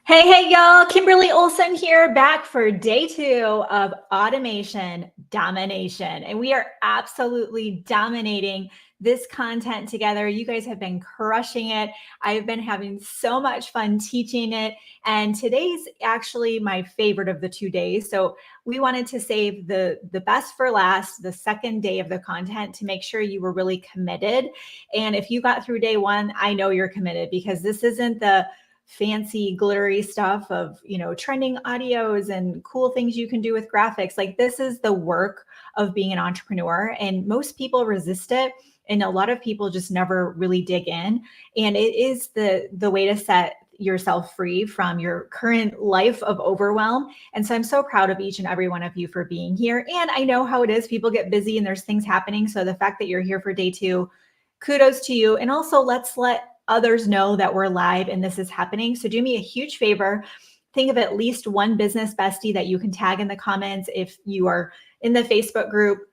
Hey, y'all. Kimberly Olson here, back for day 2 of Automation Domination. And we are absolutely dominating this content together. You guys have been crushing it. I've been having so much fun teaching it. And today's actually my favorite of the 2 days. So we wanted to save the best for last, the second day of the content, to make sure you were really committed. And if you got through day 1, I know you're committed, because this isn't the fancy glittery stuff of, trending audios and cool things you can do with graphics. Like, this is the work of being an entrepreneur, and most people resist it, and a lot of people just never really dig in. And it is the way to set yourself free from your current life of overwhelm. And so I'm so proud of each and every one of you for being here. And I know how it is. People get busy and there's things happening. So the fact that you're here for day 2, kudos to you. And also, let's let others know that we're live and this is happening. So do me a huge favor. Think of at least one business bestie that you can tag in the comments if you are in the Facebook group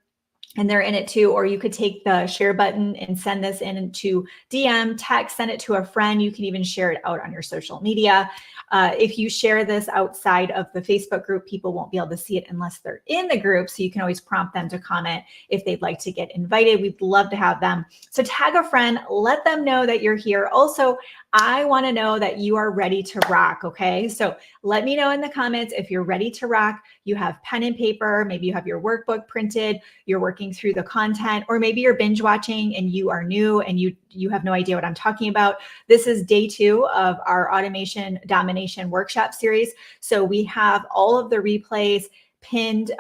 and they're in it too. Or you could take the share button and send this into DM, text, send it to a friend. You can even share it out on your social media. If you share this outside of the Facebook group, people won't be able to see it unless they're in the group. So you can always prompt them to comment if they'd like to get invited. We'd love to have them. So tag a friend, let them know that you're here. Also, I want to know that you are ready to rock. Okay. So let me know in the comments if you're ready to rock. You have pen and paper, maybe you have your workbook printed, you're working through the content, or maybe you're binge watching and you are new and you have no idea what I'm talking about. This is day 2 of our Automation Domination workshop series. So we have all of the replays pinned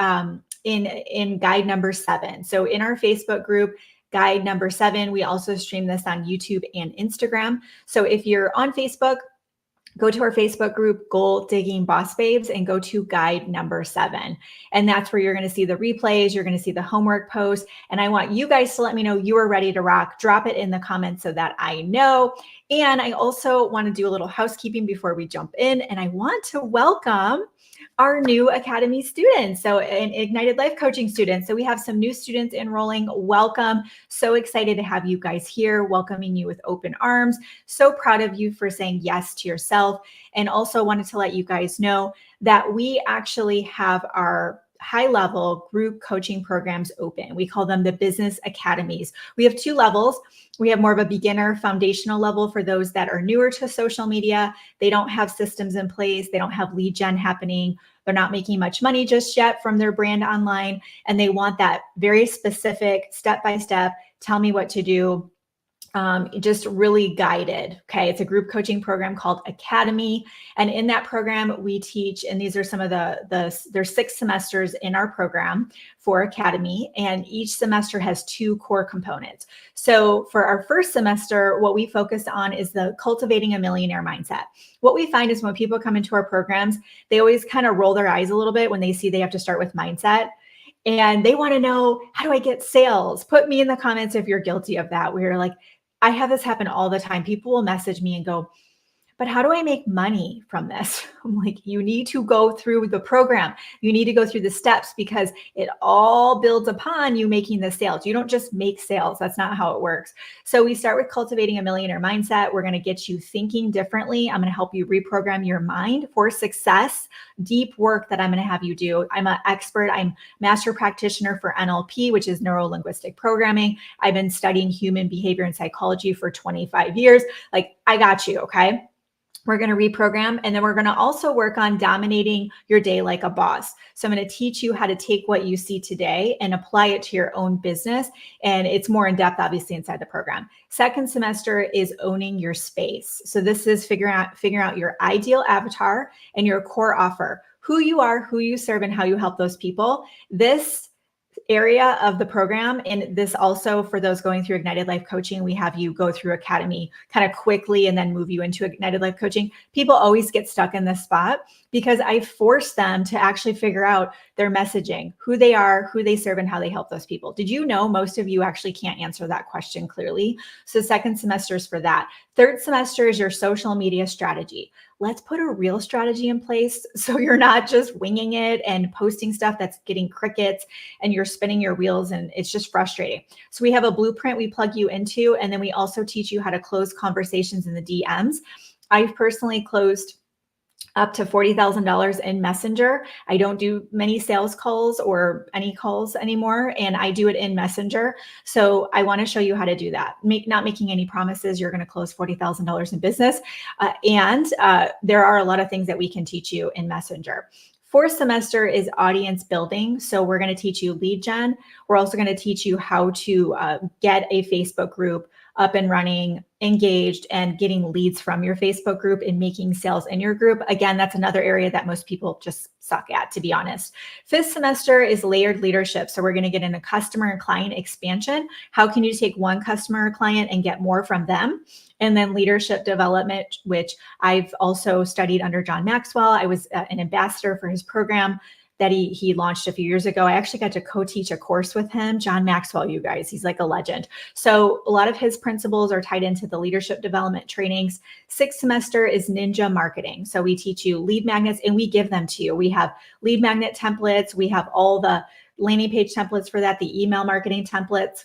in guide number 7. So in our Facebook group, guide number 7, we also stream this on YouTube and Instagram. So if you're on Facebook, go to our Facebook group, Goal Digging Boss Babes, and go to guide number 7. And that's where you're going to see the replays. You're going to see the homework posts. And I want you guys to let me know you are ready to rock. Drop it in the comments so that I know. And I also want to do a little housekeeping before we jump in. And I want to welcome our new Academy students, so an Ignited Life Coaching students. So we have some new students enrolling. Welcome. So excited to have you guys here, welcoming you with open arms. So proud of you for saying yes to yourself. And also wanted to let you guys know that we actually have our high-level group coaching programs open. We call them the Business Academies. We have 2 levels. We have more of a beginner foundational level for those that are newer to social media. They don't have systems in place. They don't have lead gen happening. They're not making much money just yet from their brand online. And they want that very specific step-by-step, tell me what to do, just really guided. Okay. It's a group coaching program called Academy. And in that program, we teach, and these are some of there's 6 semesters in our program for Academy. And each semester has 2 core components. So for our first semester, what we focus on is the cultivating a millionaire mindset. What we find is when people come into our programs, they always kind of roll their eyes a little bit when they see they have to start with mindset. And they want to know, how do I get sales? Put me in the comments if you're guilty of that. We're like, I have this happen all the time. People will message me and go, but how do I make money from this? I'm like, you need to go through the program. You need to go through the steps, because it all builds upon you making the sales. You don't just make sales. That's not how it works. So we start with cultivating a millionaire mindset. We're going to get you thinking differently. I'm going to help you reprogram your mind for success. Deep work that I'm going to have you do. I'm an expert. I'm master practitioner for NLP, which is neuro-linguistic programming. I've been studying human behavior and psychology for 25 years. Like, I got you. Okay. We're going to reprogram, and then we're going to also work on dominating your day like a boss. So I'm going to teach you how to take what you see today and apply it to your own business. And it's more in depth, obviously, inside the program. Second semester is owning your space. So this is figuring out your ideal avatar and your core offer, who you are, who you serve, and how you help those people. This area of the program, and this also for those going through Ignited Life Coaching, we have you go through Academy kind of quickly and then move you into Ignited Life Coaching. People always get stuck in this spot because I force them to actually figure out their messaging, who they are, who they serve, and how they help those people. Did you know most of you actually can't answer that question clearly? So second semester is for that. Third semester is your social media strategy. Let's put a real strategy in place so you're not just winging it and posting stuff that's getting crickets and you're spinning your wheels and it's just frustrating. So we have a blueprint we plug you into, and then we also teach you how to close conversations in the DMs. I've personally closed up to $40,000 in Messenger. I don't do many sales calls or any calls anymore, and I do it in Messenger. So I want to show you how to do that. Not making any promises you're going to close $40,000 in business. And there are a lot of things that we can teach you in Messenger. Fourth semester is audience building. So we're going to teach you lead gen. We're also going to teach you how to get a Facebook group up and running, engaged, and getting leads from your Facebook group and making sales in your group. Again, that's another area that most people just suck at, to be honest. Fifth semester is layered leadership. So we're going to get into customer and client expansion. How can you take one customer or client and get more from them? And then leadership development, which I've also studied under John Maxwell. I was an ambassador for his program that he launched a few years ago. I actually got to co-teach a course with him. John Maxwell, you guys, he's like a legend. So a lot of his principles are tied into the leadership development trainings. Sixth semester is ninja marketing. So we teach you lead magnets and we give them to you. We have lead magnet templates. We have all the landing page templates for that, the email marketing templates.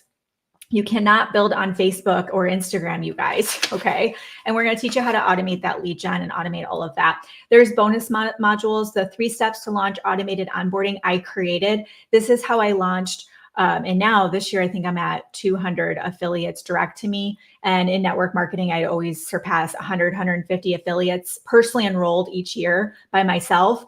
You cannot build on Facebook or Instagram, you guys, okay? And we're going to teach you how to automate that lead gen and automate all of that. There's bonus modules, the 3 steps to launch automated onboarding I created. This is how I launched. And now this year, I think I'm at 200 affiliates direct to me. And in network marketing, I always surpass 100, 150 affiliates personally enrolled each year by myself.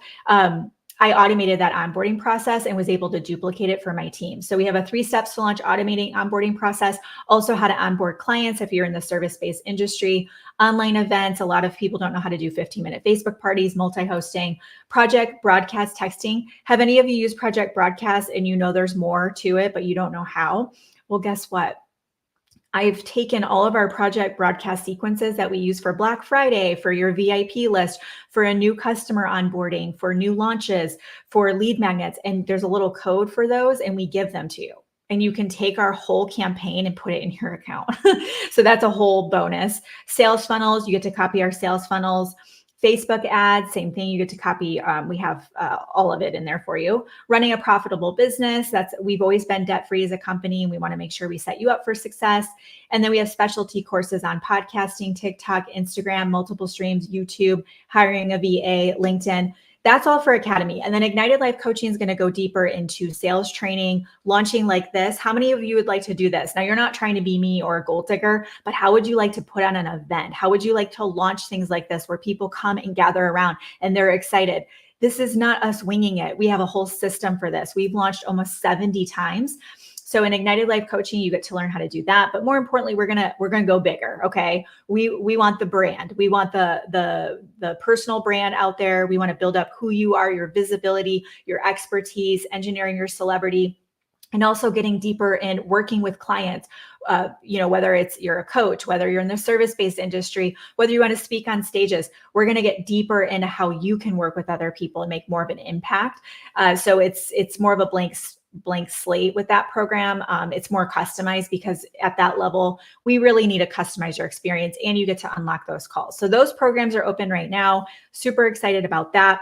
I automated that onboarding process and was able to duplicate it for my team. So we have a 3 steps to launch automating onboarding process, also how to onboard clients if you're in the service-based industry, online events. A lot of people don't know how to do 15-minute Facebook parties, multi-hosting, project broadcast texting. Have any of you used project broadcast and you know there's more to it, but you don't know how? Well, guess what? I've taken all of our project broadcast sequences that we use for Black Friday, for your VIP list, for a new customer onboarding, for new launches, for lead magnets, and there's a little code for those, and we give them to you. And you can take our whole campaign and put it in your account. So that's a whole bonus. Sales funnels, you get to copy our sales funnels. Facebook ads, same thing. You get to copy. We have all of it in there for you. Running a profitable business. We've always been debt-free as a company, and we want to make sure we set you up for success. And then we have specialty courses on podcasting, TikTok, Instagram, multiple streams, YouTube, hiring a VA, LinkedIn. That's all for Academy. And then Ignited Life Coaching is going to go deeper into sales training, launching like this. How many of you would like to do this? Now, you're not trying to be me or a gold digger, but how would you like to put on an event? How would you like to launch things like this where people come and gather around and they're excited? This is not us winging it. We have a whole system for this. We've launched almost 70 times. So in Ignited Life Coaching, you get to learn how to do that. But more importantly, we're gonna go bigger. Okay, we want the brand. We want the personal brand out there. We want to build up who you are, your visibility, your expertise, engineering your celebrity, and also getting deeper in working with clients. Whether you're a coach, whether you're in the service-based industry, whether you want to speak on stages, we're going to get deeper into how you can work with other people and make more of an impact. So it's more of a blank slate with that program. It's more customized because at that level, we really need to customize your experience and you get to unlock those calls. So those programs are open right now. Super excited about that.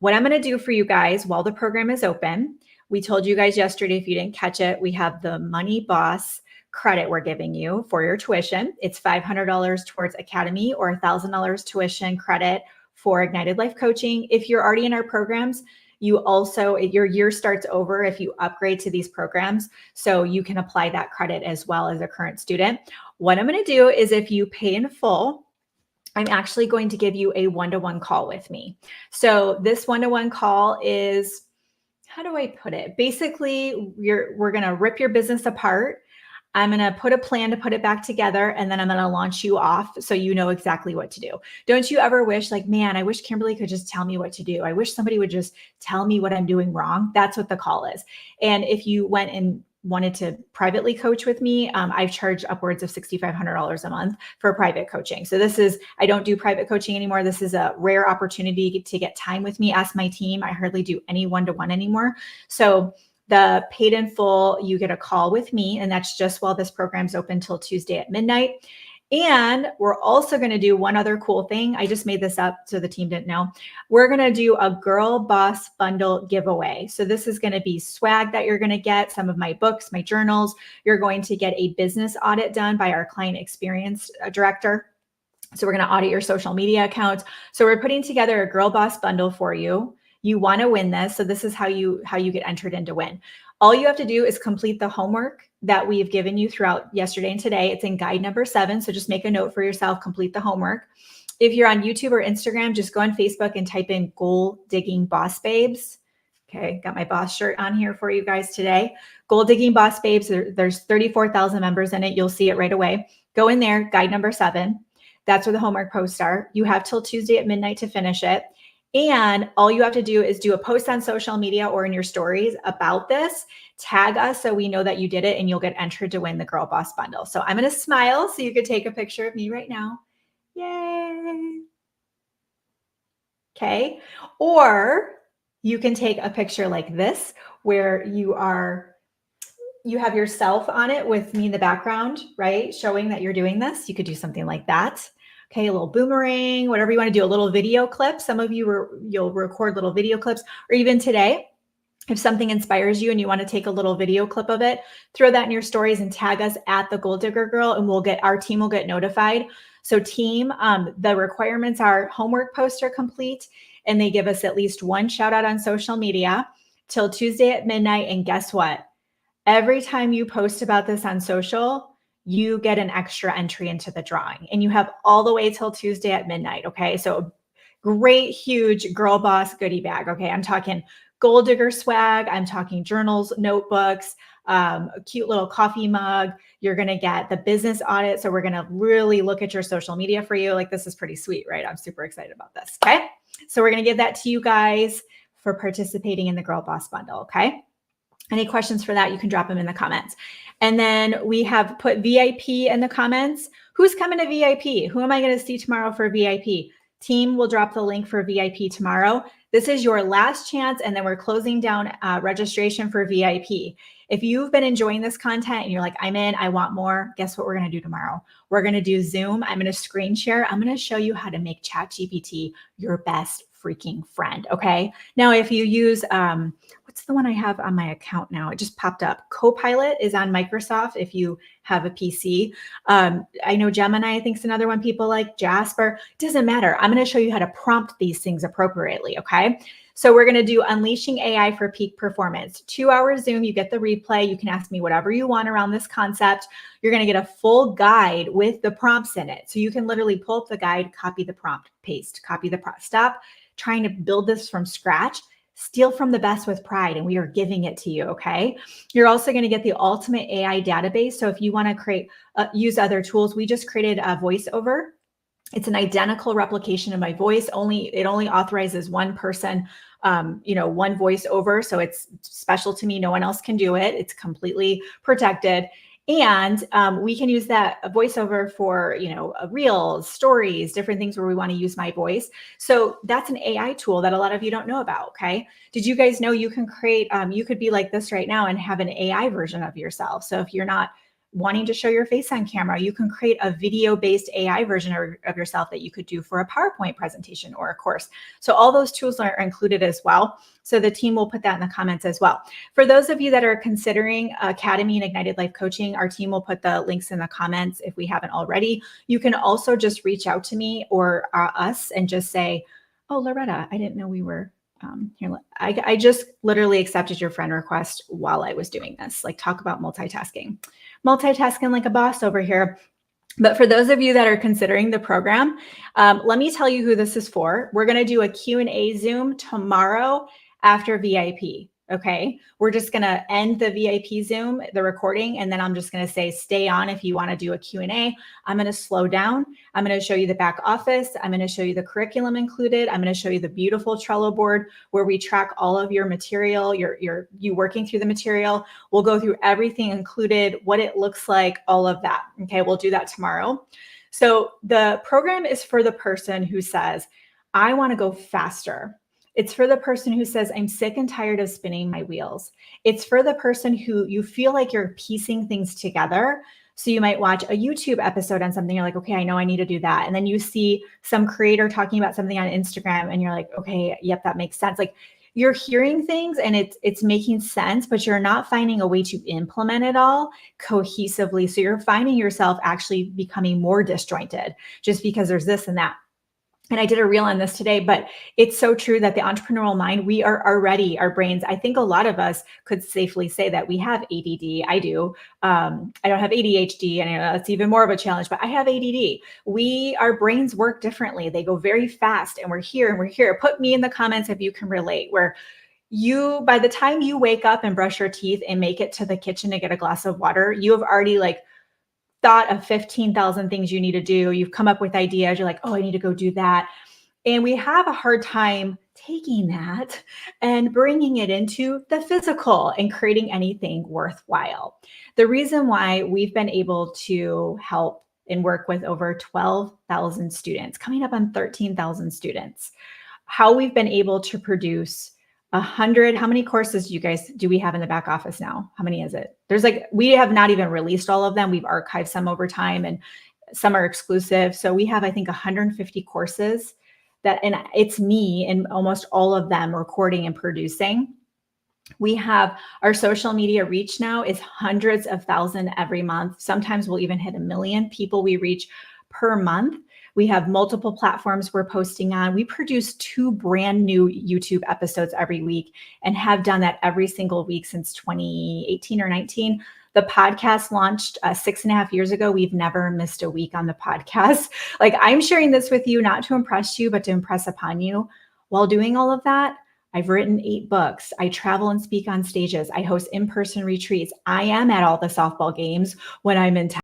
What I'm going to do for you guys while the program is open, we told you guys yesterday, if you didn't catch it, we have the Money Boss credit we're giving you for your tuition. It's $500 towards Academy or $1,000 tuition credit for Ignited Life Coaching. If you're already in our programs, you also, your year starts over if you upgrade to these programs. So you can apply that credit as well as a current student. What I'm going to do is if you pay in full, I'm actually going to give you a one-to-one call with me. So this one-to-one call is, how do I put it? Basically, we're going to rip your business apart. I'm going to put a plan to put it back together, and then I'm going to launch you off so you know exactly what to do. Don't you ever wish like, man, I wish Kimberly could just tell me what to do. I wish somebody would just tell me what I'm doing wrong. That's what the call is. And if you went and wanted to privately coach with me, I've charged upwards of $6,500 a month for private coaching. So I don't do private coaching anymore. This is a rare opportunity to get time with me. Ask my team. I hardly do any one-to-one anymore. So the paid in full, you get a call with me, and that's just while this program's open till Tuesday at midnight. And we're also going to do one other cool thing. I just made this up so the team didn't know. We're going to do a Girl Boss Bundle giveaway. So this is going to be swag that you're going to get, some of my books, my journals. You're going to get a business audit done by our client experience director. So we're going to audit your social media accounts. So we're putting together a Girl Boss bundle for you. You want to win this. So this is how you get entered in to win. All you have to do is complete the homework that we've given you throughout yesterday and today. It's in guide number 7. So just make a note for yourself, complete the homework. If you're on YouTube or Instagram, just go on Facebook and type in Goal Digging Boss Babes. Okay, got my boss shirt on here for you guys today. Goal Digging Boss Babes, there's 34,000 members in it. You'll see it right away. Go in there, guide number 7. That's where the homework posts are. You have till Tuesday at midnight to finish it. And all you have to do is do a post on social media or in your stories about this. Tag us so we know that you did it, and you'll get entered to win the Girl Boss bundle. So I'm going to smile so you could take a picture of me right now. Yay. Okay. Or you can take a picture like this where you have yourself on it with me in the background, right? Showing that you're doing this. You could do something like that. Okay, a little boomerang, whatever you want to do, a little video clip. Some of you, you'll record little video clips, or even today, if something inspires you and you want to take a little video clip of it, throw that in your stories and tag us at the Goal Digger Girl, and our team will get notified. So team, the requirements are homework posts are complete, and they give us at least one shout out on social media till Tuesday at midnight. And guess what? Every time you post about this on social, you get an extra entry into the drawing, and you have all the way till Tuesday at midnight. Okay. So great, huge Girl Boss goodie bag. Okay. I'm talking Goal Digger swag. I'm talking journals, notebooks, a cute little coffee mug. You're going to get the business audit. So we're going to really look at your social media for you. Like, this is pretty sweet, right? I'm super excited about this. Okay. So we're going to give that to you guys for participating in the Girl Boss bundle. Okay. Any questions for that, you can drop them in the comments. And then we have put VIP in the comments. Who's coming to VIP? Who am I going to see tomorrow for VIP? Team will drop the link for VIP tomorrow. This is your last chance, and then we're closing down registration for VIP. If you've been enjoying this content and you're like, I'm in, I want more, guess what we're going to do tomorrow? We're going to do Zoom. I'm going to screen share. I'm going to show you how to make ChatGPT your best freaking friend. Okay. Now, if you use, what's the one I have on my account now? It just popped up. Copilot is on Microsoft if you have a PC. I know Gemini, I think, is another one people like. Jasper. Doesn't matter. I'm going to show you how to prompt these things appropriately. Okay. So we're going to do Unleashing AI for Peak Performance. 2-hour Zoom. You get the replay. You can ask me whatever you want around this concept. You're going to get a full guide with the prompts in it. So you can literally pull up the guide, copy the prompt, paste, copy the prompt. Stop trying to build this from scratch. Steal from the best with pride, and we are giving it to you. Okay. You're also going to get the ultimate AI database. So if you want to create, use other tools, we just created a voiceover. It's an identical replication of my voice. It only authorizes one person, one voiceover. So it's special to me. No one else can do it. It's completely protected. And we can use that voiceover for, reels, stories, different things where we want to use my voice. So that's an AI tool that a lot of you don't know about. Okay. Did you guys know you can create, you could be like this right now and have an AI version of yourself. So if you're not wanting to show your face on camera, you can create a video-based AI version of yourself that you could do for a PowerPoint presentation or a course. So all those tools are included as well. So the team will put that in the comments as well. For those of you that are considering Academy and Ignited Life Coaching, our team will put the links in the comments if we haven't already. You can also just reach out to me or us and just say, oh, Loretta, I didn't know we were here. I just literally accepted your friend request while I was doing this. Like, talk about multitasking like a boss over here. But for those of you that are considering the program, let me tell you who this is for. We're going to do a Q&A Zoom tomorrow after VIP. Okay. We're just going to end the VIP Zoom, the recording, and then I'm just going to say, stay on if you want to do a Q&A. I'm going to slow down. I'm going to show you the back office. I'm going to show you the curriculum included. I'm going to show you the beautiful Trello board where we track all of your material, you working through the material. We'll go through everything included, what it looks like, all of that. Okay. We'll do that tomorrow. So the program is for the person who says, I want to go faster. It's for the person who says, I'm sick and tired of spinning my wheels. It's for the person who you feel like you're piecing things together. So you might watch a YouTube episode on something. You're like, okay, I know I need to do that. And then you see some creator talking about something on Instagram and you're like, okay, yep, that makes sense. Like, you're hearing things and it's making sense, but you're not finding a way to implement it all cohesively. So you're finding yourself actually becoming more disjointed just because there's this and that. And I did a reel on this today, but it's so true that the entrepreneurial mind, we are already, our brains, I think a lot of us could safely say that we have ADD. I do. I don't have ADHD, and I know that's even more of a challenge, but I have ADD. Our brains work differently. They go very fast, and we're here and we're here. Put me in the comments if you can relate, where by the time you wake up and brush your teeth and make it to the kitchen to get a glass of water, you have already thought of 15,000 things you need to do. You've come up with ideas. You're like, oh, I need to go do that. And we have a hard time taking that and bringing it into the physical and creating anything worthwhile. The reason why we've been able to help and work with over 12,000 students, coming up on 13,000 students, how we've been able to produce 100, how many courses do we have in the back office now? How many is it? We have not even released all of them. We've archived some over time and some are exclusive. So we have, I think, 150 courses and it's me and almost all of them recording and producing. We have our social media reach now is hundreds of thousands every month. Sometimes we'll even hit 1 million people we reach per month. We have multiple platforms we're posting on. We produce 2 brand new YouTube episodes every week and have done that every single week since 2018 or 19. The podcast launched 6.5 years ago. We've never missed a week on the podcast. I'm sharing this with you, not to impress you, but to impress upon you. While doing all of that, I've written 8 books. I travel and speak on stages. I host in-person retreats. I am at all the softball games when I'm in town.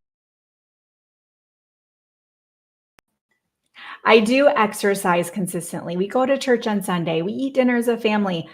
I do exercise consistently. We go to church on Sunday. We eat dinner as a family.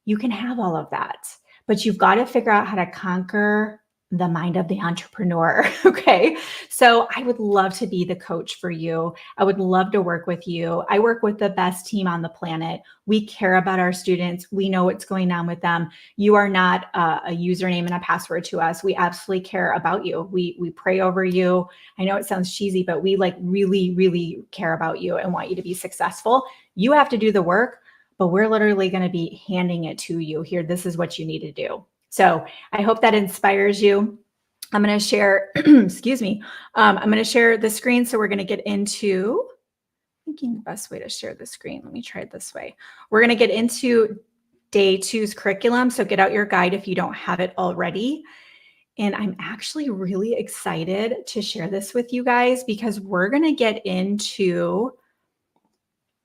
You can have all of that, but you've got to figure out how to conquer the mind of the entrepreneur. Okay. So I would love to be the coach for you. I would love to work with you. I work with the best team on the planet. We care about our students. We know what's going on with them. You are not a username and a password to us. We absolutely care about you. We pray over you. I know it sounds cheesy, but we really, really care about you and want you to be successful. You have to do the work, but we're literally going to be handing it to you here. This is what you need to do. So I hope that inspires you. I'm going to share, excuse me. I'm going to share the screen. So we're going to get into thinking the best way to share the screen. Let me try it this way. We're going to get into day 2's curriculum. So get out your guide if you don't have it already. And I'm actually really excited to share this with you guys because we're going to get into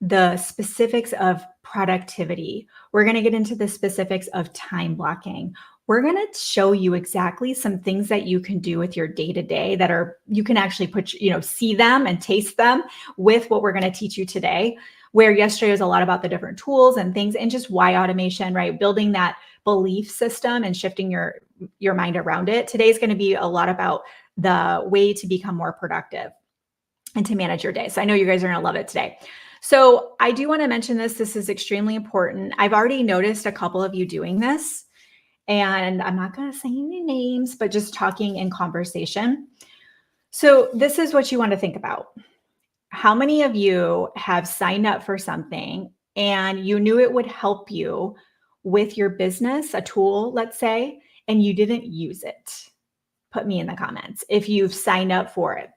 the specifics of productivity. We're going to get into the specifics of time blocking. We're going to show you exactly some things that you can do with your day-to-day that you can actually see them and taste them with what we're going to teach you today. Where yesterday was a lot about the different tools and things and just why automation, right? Building that belief system and shifting your mind around it. Today's going to be a lot about the way to become more productive and to manage your day. So I know you guys are going to love it today. So I do want to mention this. This is extremely important. I've already noticed a couple of you doing this, and I'm not going to say any names, but just talking in conversation. So this is what you want to think about. How many of you have signed up for something and you knew it would help you with your business, a tool, let's say, and you didn't use it? Put me in the comments if you've signed up for it.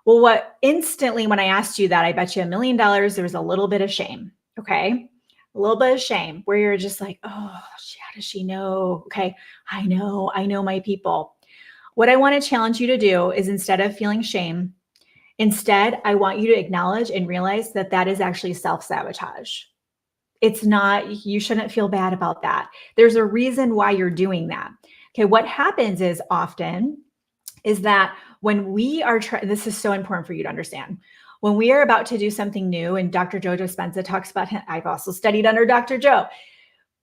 Well, instantly when I asked you that, I bet you $1 million, there was a little bit of shame. Okay. A little bit of shame where you're just like, oh, how does she know? Okay. I know my people. What I want to challenge you to do is instead of feeling shame, instead, I want you to acknowledge and realize that that is actually self-sabotage. It's not, you shouldn't feel bad about that. There's a reason why you're doing that. Okay. What happens is often is that when we are this is so important for you to understand. When we are about to do something new, and Dr. Joe Dispenza talks about him, I've also studied under Dr. Joe.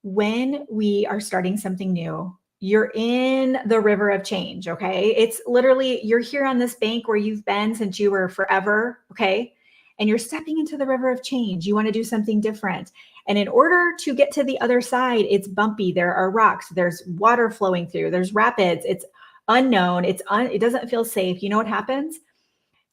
When we are starting something new, you're in the river of change, okay? It's literally, you're here on this bank where you've been since you were forever, okay? And you're stepping into the river of change. You want to do something different. And in order to get to the other side, it's bumpy. There are rocks. There's water flowing through. There's rapids. It's unknown. It doesn't feel safe. You know what happens?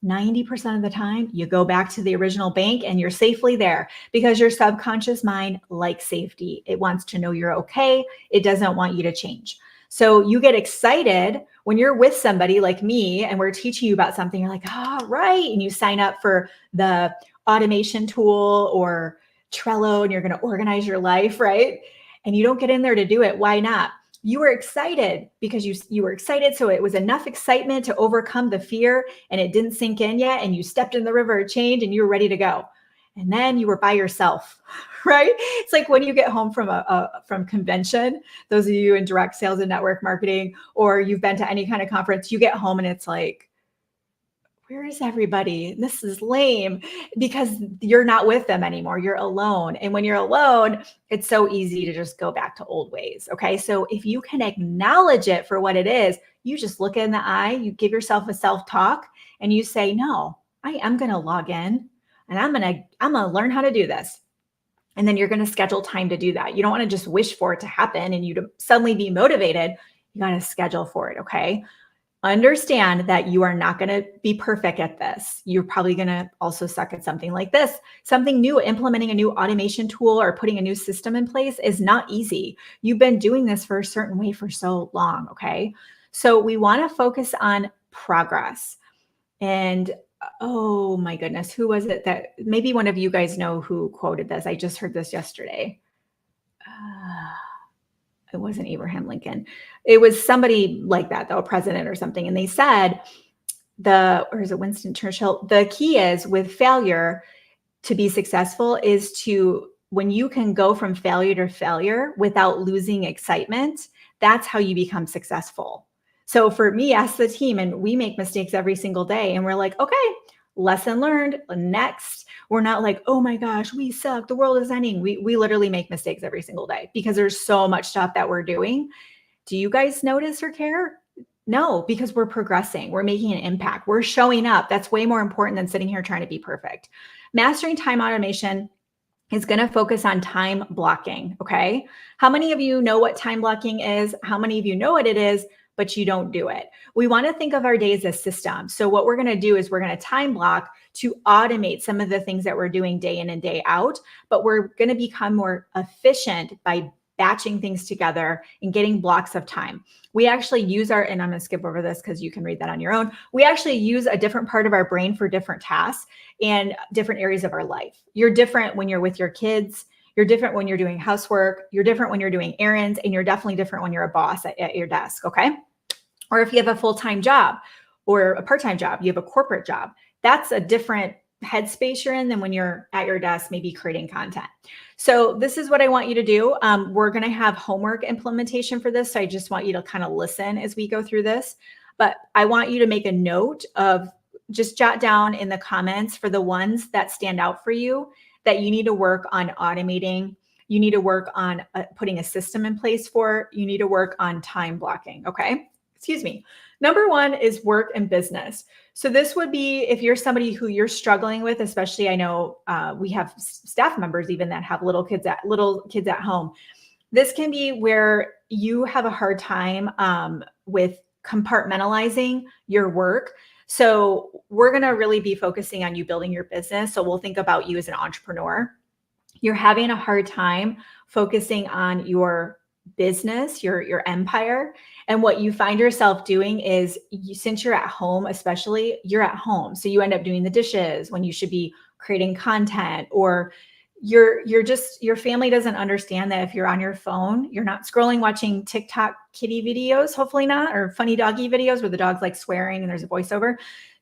90% of the time, you go back to the original bank and you're safely there because your subconscious mind likes safety. It wants to know you're okay. It doesn't want you to change. So you get excited when you're with somebody like me and we're teaching you about something. You're like, oh, right. And you sign up for the automation tool or Trello and you're going to organize your life, right? And you don't get in there to do it. Why not? You were excited because you were excited. So it was enough excitement to overcome the fear and it didn't sink in yet. And you stepped in the river of change and you were ready to go. And then you were by yourself, right? It's like when you get home from convention, those of you in direct sales and network marketing, or you've been to any kind of conference, you get home and it's like, where is everybody? This is lame because you're not with them anymore. You're alone. And when you're alone, it's so easy to just go back to old ways. Okay. So if you can acknowledge it for what it is, you just look in the eye, you give yourself a self-talk and you say, no, I am going to log in and I'm going to learn how to do this. And then you're going to schedule time to do that. You don't want to just wish for it to happen and you to suddenly be motivated. You got to schedule for it. Okay. Understand that you are not going to be perfect at this. You're probably going to also suck at something like this. Something new, implementing a new automation tool or putting a new system in place is not easy. You've been doing this for a certain way for so long, okay? So we want to focus on progress. And oh my goodness, who was it that maybe one of you guys know who quoted this? I just heard this yesterday. It wasn't Abraham Lincoln. It was somebody like that, though, a president or something. And they said or is it Winston Churchill? The key is with failure to be successful is when you can go from failure to failure without losing excitement, that's how you become successful. So for me, as the team, and we make mistakes every single day and we're like, okay, lesson learned, next. We're not like, oh my gosh, we suck. The world is ending. We literally make mistakes every single day because there's so much stuff that we're doing. Do you guys notice or care? No, because we're progressing. We're making an impact. We're showing up. That's way more important than sitting here trying to be perfect. Mastering time automation is going to focus on time blocking. Okay. How many of you know what time blocking is? How many of you know what it is, but you don't do it? We want to think of our days as systems. So what we're going to do is we're going to time block to automate some of the things that we're doing day in and day out, but we're going to become more efficient by batching things together and getting blocks of time. We actually use and I'm going to skip over this because you can read that on your own. We actually use a different part of our brain for different tasks and different areas of our life. You're different when you're with your kids. You're different when you're doing housework. You're different when you're doing errands, and you're definitely different when you're a boss at your desk. Okay. Or if you have a full-time job or a part-time job, you have a corporate job, that's a different headspace you're in than when you're at your desk, maybe creating content. So this is what I want you to do. We're going to have homework implementation for this. So I just want you to kind of listen as we go through this, but I want you to make a note of, just jot down in the comments for the ones that stand out for you that you need to work on automating. You need to work on putting a system in place for, you need to work on time blocking. Okay. Excuse me. Number one is work and business. So this would be if you're somebody who you're struggling with, especially I know we have staff members even that have little kids at home. This can be where you have a hard time with compartmentalizing your work. So we're going to really be focusing on you building your business. So we'll think about you as an entrepreneur. You're having a hard time focusing on your business, your empire. And what you find yourself doing is since you're at home, especially you're at home. So you end up doing the dishes when you should be creating content, or your family doesn't understand that if you're on your phone, you're not scrolling, watching TikTok kitty videos, hopefully not, or funny doggy videos where the dog's like swearing and there's a voiceover.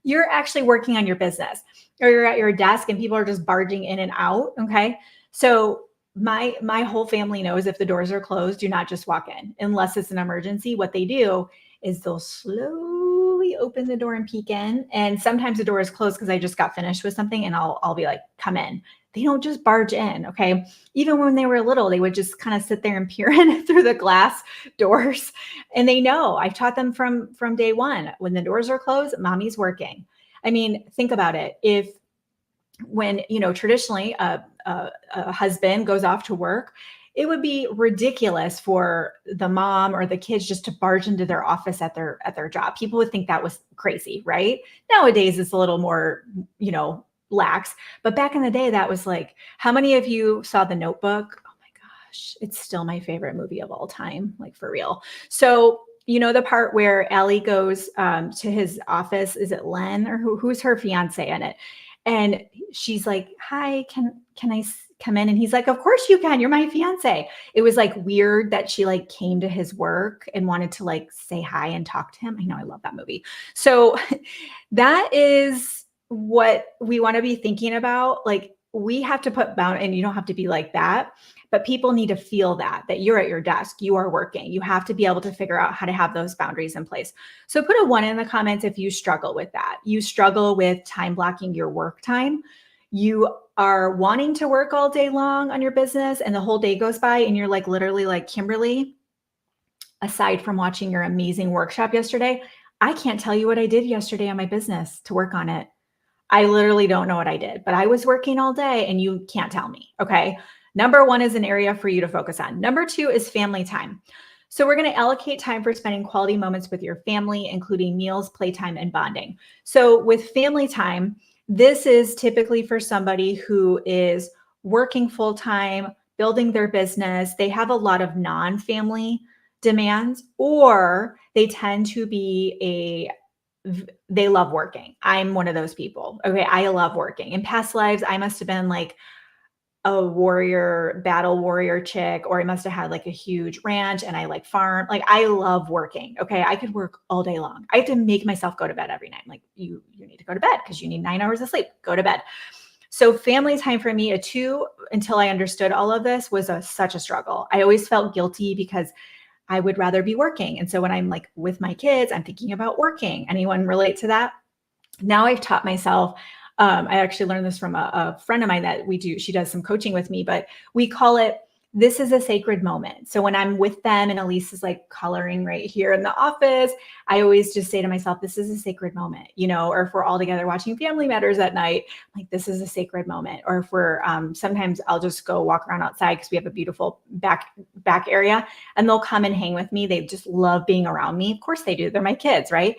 You're actually working on your business, or you're at your desk and people are just barging in and out. Okay. So my whole family knows if the doors are closed, do not just walk in unless it's an emergency. What they do is they'll slowly open the door and peek in. And sometimes the door is closed because I just got finished with something and I'll be like, come in. They don't just barge in. Okay. Even when they were little, they would just kind of sit there and peer in through the glass doors. And they know, I've taught them from day one, when the doors are closed, mommy's working. I mean, think about it. When, traditionally a husband goes off to work, it would be ridiculous for the mom or the kids just to barge into their office at their job. People would think that was crazy, right? Nowadays it's a little more, lax, but back in the day that was like, how many of you saw The Notebook? Oh my gosh, it's still my favorite movie of all time, like for real. So the part where Ellie goes to his office, is it Len or who's her fiance in it? And she's like, hi, can I come in? And he's like, of course you can. You're my fiance. It was like weird that she like came to his work and wanted to like say hi and talk to him. I know, I love that movie. So that is what we want to be thinking about. Like we have to put bound, and you don't have to be like that, but people need to feel that you're at your desk, you are working. You have to be able to figure out how to have those boundaries in place. So put a 1 in the comments if you struggle with that. You struggle with time blocking your work time. You are wanting to work all day long on your business and the whole day goes by and you're like literally like, Kimberly, aside from watching your amazing workshop yesterday, I can't tell you what I did yesterday on my business to work on it. I literally don't know what I did, but I was working all day and you can't tell me. Okay. Number 1 is an area for you to focus on. Number 2 is family time. So we're going to allocate time for spending quality moments with your family, including meals, playtime, and bonding. So with family time, this is typically for somebody who is working full-time, building their business. They have a lot of non-family demands, or they tend to be they love working. I'm one of those people. Okay. I love working. In past lives, I must have been like a battle warrior chick, or I must have had like a huge ranch and I like farm. Like I love working. Okay. I could work all day long. I have to make myself go to bed every night. Like you need to go to bed because you need 9 hours of sleep. Go to bed. So family time for me, a 2, until I understood all of this, was such a struggle. I always felt guilty because I would rather be working. And so when I'm like with my kids, I'm thinking about working. Anyone relate to that? Now I've taught myself, I actually learned this from a friend of mine that she does some coaching with me, but we call it, this is a sacred moment. So when I'm with them and Elise is like coloring right here in the office, I always just say to myself, this is a sacred moment, or if we're all together watching Family Matters at night, like this is a sacred moment. Or if we're, sometimes I'll just go walk around outside because we have a beautiful back area and they'll come and hang with me. They just love being around me. Of course they do. They're my kids, right?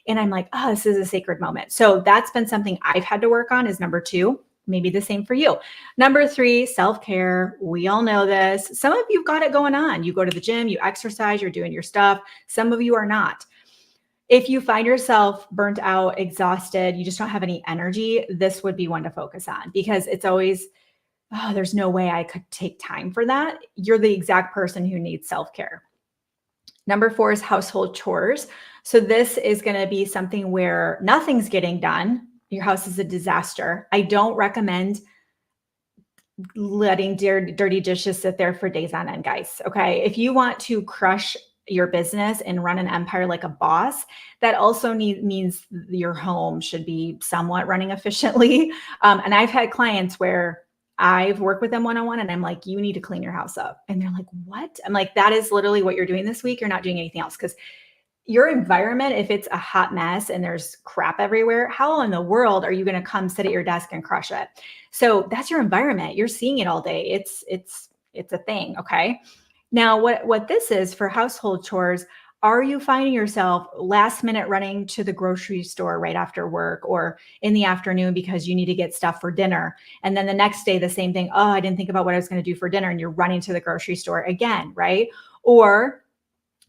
And I'm like, oh, this is a sacred moment. So that's been something I've had to work on, is number 2. Maybe the same for you. Number 3, self-care. We all know this. Some of you've got it going on. You go to the gym, you exercise, you're doing your stuff. Some of you are not. If you find yourself burnt out, exhausted, you just don't have any energy, this would be one to focus on, because it's always, oh, there's no way I could take time for that. You're the exact person who needs self-care. Number 4 is household chores. So this is going to be something where nothing's getting done. Your house is a disaster. I don't recommend letting dirty dishes sit there for days on end, guys. Okay. If you want to crush your business and run an empire like a boss, that also means your home should be somewhat running efficiently. And I've had clients where I've worked with them one-on-one and I'm like, you need to clean your house up. And they're like, what? I'm like, that is literally what you're doing this week. You're not doing anything else. Because your environment, if it's a hot mess and there's crap everywhere, how in the world are you going to come sit at your desk and crush it? So that's your environment. You're seeing it all day. It's a thing. Okay. Now what this is for household chores, are you finding yourself last minute running to the grocery store right after work or in the afternoon because you need to get stuff for dinner? And then the next day, the same thing. Oh, I didn't think about what I was going to do for dinner. And you're running to the grocery store again, right? Or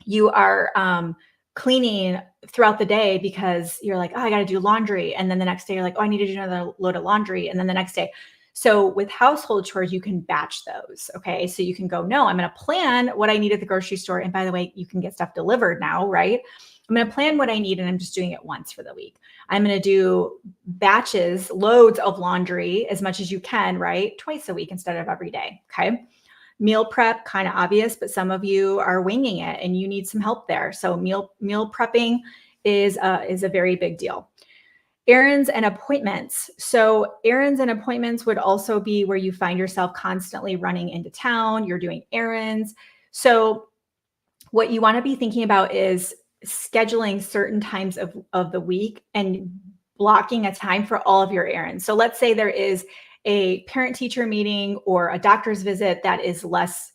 you are cleaning throughout the day because you're like, oh, I got to do laundry. And then the next day you're like, oh, I need to do another load of laundry. And then the next day. So with household chores, you can batch those. Okay. So you can go, no, I'm going to plan what I need at the grocery store. And by the way, you can get stuff delivered now, right? I'm going to plan what I need and I'm just doing it once for the week. I'm going to do batches, loads of laundry, as much as you can, right? Twice a week instead of every day. Okay. Meal prep, kind of obvious, but some of you are winging it and you need some help there. So meal prepping is a very big deal. Errands and appointments. So errands and appointments would also be where you find yourself constantly running into town. You're doing errands. So what you want to be thinking about is scheduling certain times of the week and blocking a time for all of your errands. So let's say there is a parent-teacher meeting or a doctor's visit that is less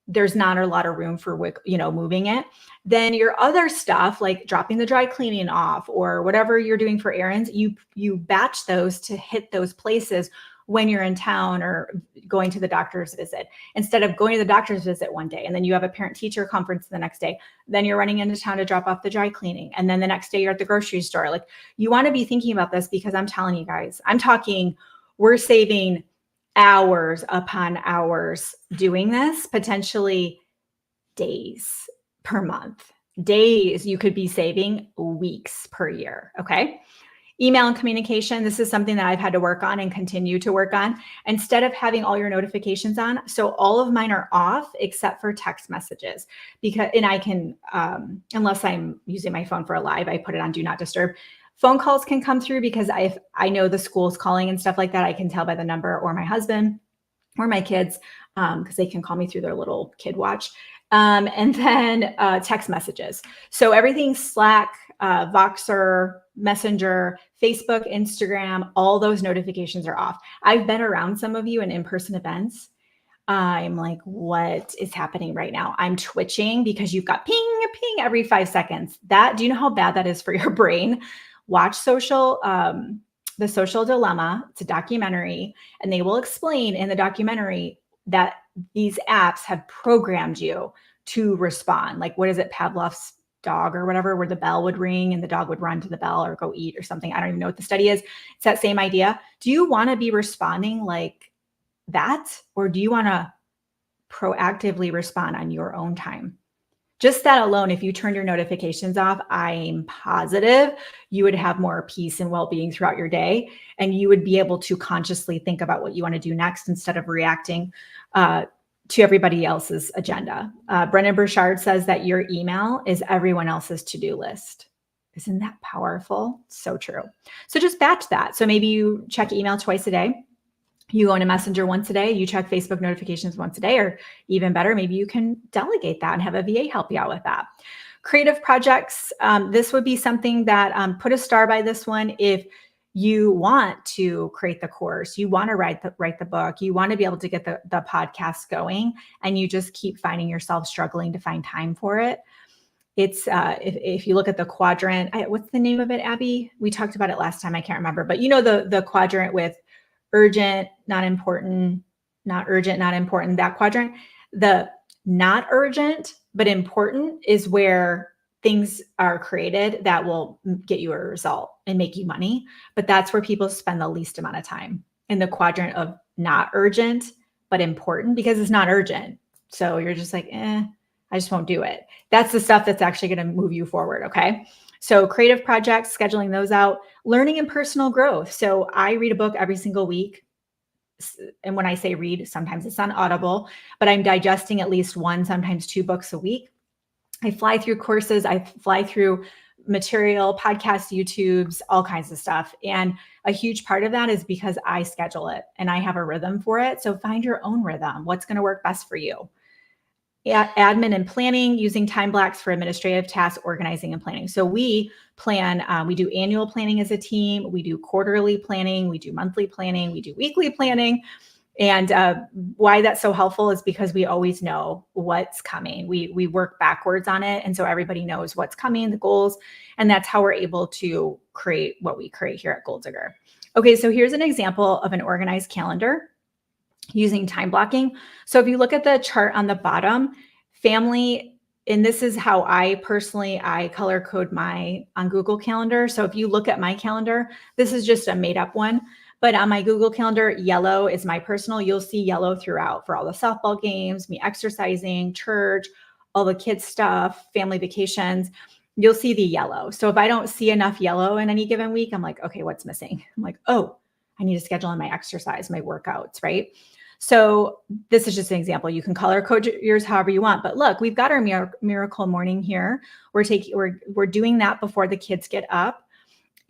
there's not a lot of room for moving it. Then your other stuff, like dropping the dry cleaning off or whatever you're doing for errands, you batch those to hit those places when you're in town or going to the doctor's visit, instead of going to the doctor's visit one day and then you have a parent teacher conference the next day, then you're running into town to drop off the dry cleaning, and then the next day you're at the grocery store. Like, you want to be thinking about this, because I'm telling you guys, we're saving hours upon hours doing this, potentially days per month. Days you could be saving, weeks per year. Okay. Email and communication. This is something that I've had to work on and continue to work on. Instead of having all your notifications on, so all of mine are off except for text messages, and I can, unless I'm using my phone for a live, I put it on do not disturb. Phone calls can come through because I know the school's calling and stuff like that. I can tell by the number, or my husband or my kids, because they can call me through their little kid watch. And then text messages. So everything Slack, Voxer, Messenger, Facebook, Instagram, all those notifications are off. I've been around some of you in in-person events. I'm like, what is happening right now? I'm twitching because you've got ping, ping every 5 seconds. Do you know how bad that is for your brain? Watch The Social Dilemma. It's a documentary, and they will explain in the documentary that these apps have programmed you to respond. Like, what is it? Pavlov's dog or whatever, where the bell would ring and the dog would run to the bell or go eat or something. I don't even know what the study is. It's that same idea. Do you want to be responding like that? Or do you want to proactively respond on your own time? Just that alone, if you turned your notifications off, I'm positive you would have more peace and well-being throughout your day, and you would be able to consciously think about what you want to do next instead of reacting to everybody else's agenda. Brennan Burchard says that your email is everyone else's to-do list. Isn't that powerful? So true. So just batch that. So maybe you check email twice a day. You go into Messenger once a day, you check Facebook notifications once a day, or even better, maybe you can delegate that and have a VA help you out with that. Creative projects. This would be something that put a star by this one. If you want to create the course, you want to write the book, you want to be able to get the podcast going, and you just keep finding yourself struggling to find time for it. It's if you look at the quadrant, what's the name of it, Abby? We talked about it last time. I can't remember, but you know, the quadrant with urgent, not important, not urgent, not important, that quadrant. The not urgent, but important is where things are created that will get you a result and make you money. But that's where people spend the least amount of time, in the quadrant of not urgent, but important, because it's not urgent. So you're just like, I just won't do it. That's the stuff that's actually going to move you forward. Okay. So creative projects, scheduling those out, learning and personal growth. So I read a book every single week. And when I say read, sometimes it's on Audible, but I'm digesting at least one, sometimes 2 books a week. I fly through courses. I fly through material, podcasts, YouTubes, all kinds of stuff. And a huge part of that is because I schedule it and I have a rhythm for it. So find your own rhythm. What's going to work best for you? Admin and planning, using time blocks for administrative tasks, organizing and planning. So we plan, we do annual planning as a team. We do quarterly planning. We do monthly planning. We do weekly planning. And why that's so helpful is because we always know what's coming. We work backwards on it. And so everybody knows what's coming, the goals, and that's how we're able to create what we create here at Goal Digger. Okay, so here's an example of an organized calendar using time blocking. So if you look at the chart on the bottom, family, and this is how I color code on Google Calendar. So if you look at my calendar, this is just a made up one, but on my Google Calendar, yellow is my personal. You'll see yellow throughout for all the softball games, me exercising, church, all the kids stuff, family vacations. You'll see the yellow. So if I don't see enough yellow in any given week, I'm like, okay, what's missing? I'm like, oh, I need to schedule in my exercise, my workouts, right? So this is just an example. You can color code yours however you want, but look, we've got our miracle morning here. We're doing that before the kids get up,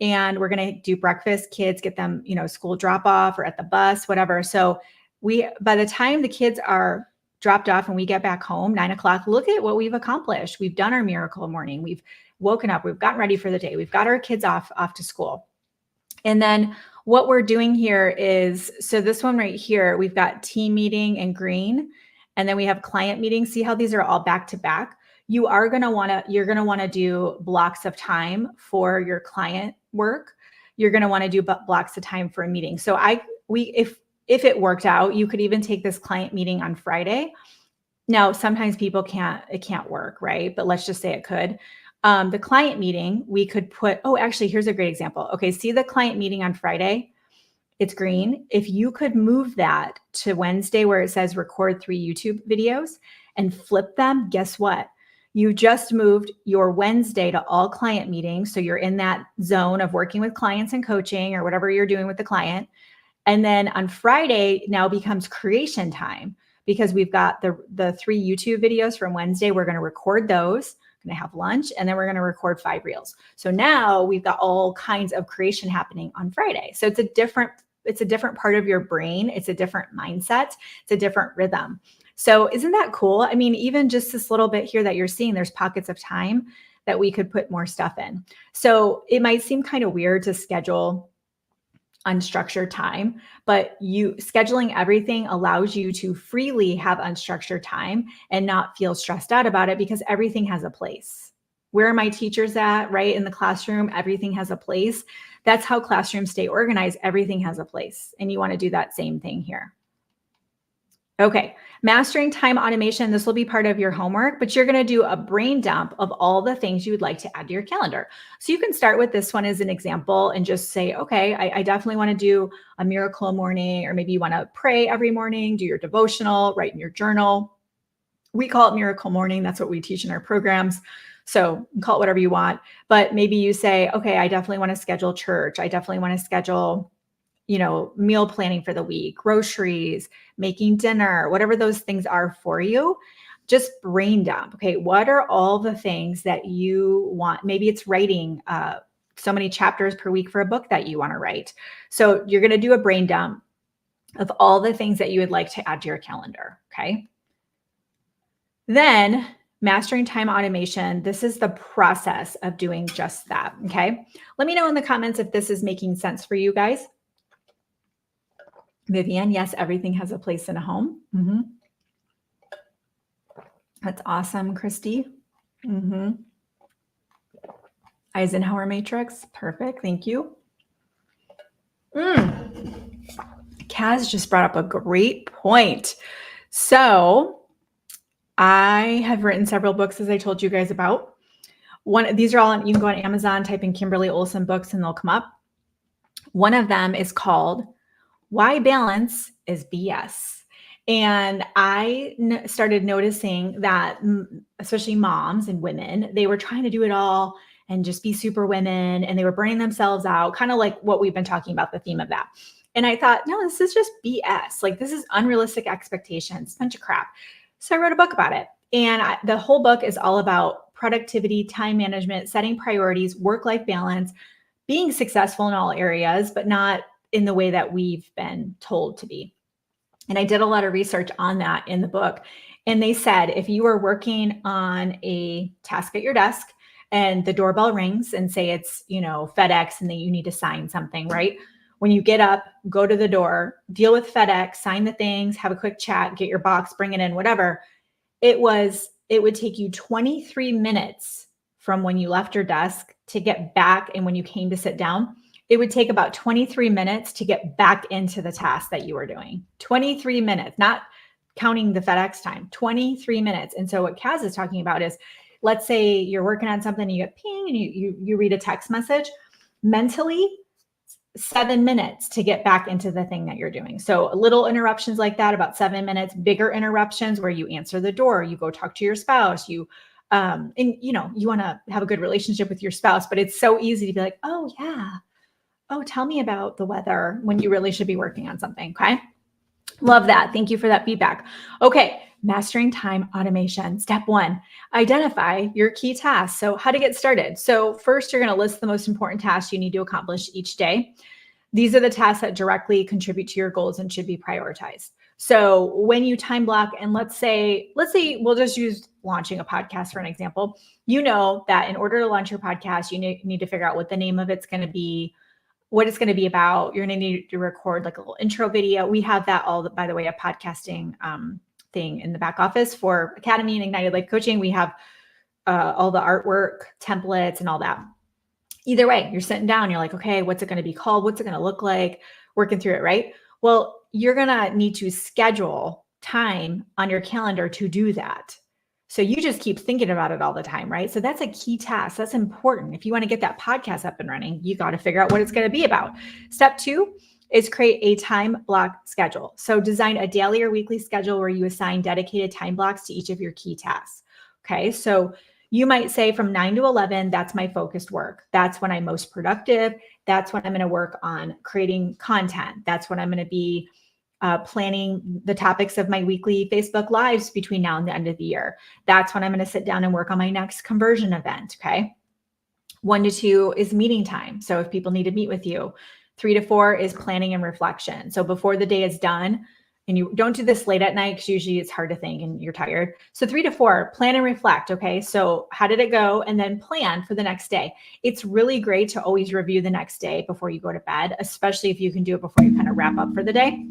and we're going to do breakfast. Kids get them, school drop off or at the bus, whatever. So by the time the kids are dropped off and we get back home, 9 o'clock, look at what we've accomplished. We've done our miracle morning. We've woken up. We've gotten ready for the day. We've got our kids off to school. And then what we're doing here is, so this one right here, we've got team meeting in green. And then we have client meetings. See how these are all back to back? You're going to want to do blocks of time for your client work. You're going to want to do blocks of time for a meeting. So if it worked out, you could even take this client meeting on Friday. Now, sometimes it can't work, right? But let's just say it could. The client meeting, we could put, actually, here's a great example. Okay, see the client meeting on Friday? It's green. If you could move that to Wednesday where it says record 3 YouTube videos and flip them, guess what? You just moved your Wednesday to all client meetings. So you're in that zone of working with clients and coaching or whatever you're doing with the client. And then on Friday now becomes creation time because we've got the 3 YouTube videos from Wednesday. We're going to record those, going to have lunch, and then we're going to record 5 reels. So now we've got all kinds of creation happening on Friday. So it's a different part of your brain. It's a different mindset. It's a different rhythm. So isn't that cool? I mean, even just this little bit here that you're seeing, there's pockets of time that we could put more stuff in. So it might seem kind of weird to schedule unstructured time, but scheduling everything allows you to freely have unstructured time and not feel stressed out about it because everything has a place. Where are my teachers at, right? In the classroom, everything has a place. That's how classrooms stay organized. Everything has a place. And you want to do that same thing here. Okay, mastering time automation. This will be part of your homework, but you're going to do a brain dump of all the things you would like to add to your calendar. So you can start with this one as an example and just say, okay, I definitely want to do a miracle morning, or maybe you want to pray every morning, do your devotional, write in your journal. We call it miracle morning. That's what we teach in our programs. So call it whatever you want, but maybe you say, okay, I definitely want to schedule church. I definitely want to schedule meal planning for the week, groceries, making dinner, whatever those things are for you, just brain dump. Okay, what are all the things that you want? Maybe it's writing so many chapters per week for a book that you want to write. So you're going to do a brain dump of all the things that you would like to add to your calendar. Okay. Then mastering time automation. This is the process of doing just that. Okay. Let me know in the comments if this is making sense for you guys. Vivian, yes, everything has a place in a home. Mm-hmm. That's awesome, Christy. Mm-hmm. Eisenhower matrix, perfect, thank you. Kaz just brought up a great point. So I have written several books, as I told you guys about. These are all you can go on Amazon, type in Kimberly Olson books, and they'll come up. One of them is called Why Balance is BS. And I started noticing that, especially moms and women, they were trying to do it all and just be super women, and they were burning themselves out, kind of like what we've been talking about, the theme of that. And I thought, no, this is just BS. Like, this is unrealistic expectations, bunch of crap. So I wrote a book about it. And the whole book is all about productivity, time management, setting priorities, work-life balance, being successful in all areas, but not in the way that we've been told to be. And I did a lot of research on that in the book. And they said, if you are working on a task at your desk and the doorbell rings and say it's, FedEx, and then you need to sign something, right? When you get up, go to the door, deal with FedEx, sign the things, have a quick chat, get your box, bring it in, whatever. It would take you 23 minutes from when you left your desk to get back. And when you came to sit down, it would take about 23 minutes to get back into the task that you were doing. 23 minutes, not counting the FedEx time, 23 minutes. And so what Kaz is talking about is, let's say you're working on something, you get ping, and you read a text message. Mentally, 7 minutes to get back into the thing that you're doing. So little interruptions like that, about 7 minutes. Bigger interruptions where you answer the door, you go talk to your spouse, you want to have a good relationship with your spouse, but it's so easy to be like, oh yeah, oh, tell me about the weather, when you really should be working on something. Okay. Love that. Thank you for that feedback. Okay. Mastering time automation. Step 1, identify your key tasks. So how to get started. So first, you're going to list the most important tasks you need to accomplish each day. These are the tasks that directly contribute to your goals and should be prioritized. So when you time block, and let's say we'll just use launching a podcast for an example. You know that in order to launch your podcast, you need to figure out what the name of it's going to be, what it's going to be about. You're going to need to record like a little intro video. We have that all, by the way, a podcasting thing in the back office for Academy and Ignited Life Coaching. We have all the artwork, templates, and all that. Either way, you're sitting down, you're like, okay, what's it going to be called? What's it going to look like? Working through it, right? Well, you're going to need to schedule time on your calendar to do that. So you just keep thinking about it all the time, right? So that's a key task. That's important. If you want to get that podcast up and running, you got to figure out what it's going to be about. Step 2 is create a time block schedule. So design a daily or weekly schedule where you assign dedicated time blocks to each of your key tasks. Okay, so you might say from 9 to 11, that's my focused work. That's when I'm most productive. That's when I'm going to work on creating content. That's when I'm going to be planning the topics of my weekly Facebook Lives between now and the end of the year. That's when I'm going to sit down and work on my next conversion event. Okay. 1 to 2 is meeting time. So if people need to meet with you, 3 to 4 is planning and reflection. So before the day is done, and you don't do this late at night because usually it's hard to think and you're tired. So 3 to 4, plan and reflect. Okay, so how did it go? And then plan for the next day. It's really great to always review the next day before you go to bed, especially if you can do it before you kind of wrap up for the day.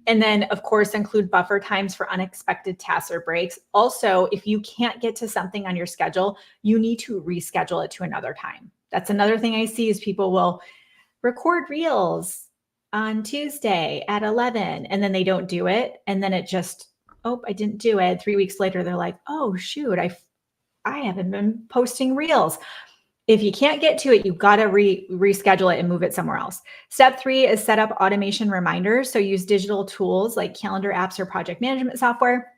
And then, of course, include buffer times for unexpected tasks or breaks. Also, if you can't get to something on your schedule, you need to reschedule it to another time. That's another thing I see is people will record reels on Tuesday at 11, and then they don't do it. And then it just, oh, I didn't do it. 3 weeks later, they're like, oh, shoot, I haven't been posting reels. If you can't get to it, you've got to reschedule it and move it somewhere else. Step 3 is set up automation reminders. So use digital tools like calendar apps or project management software.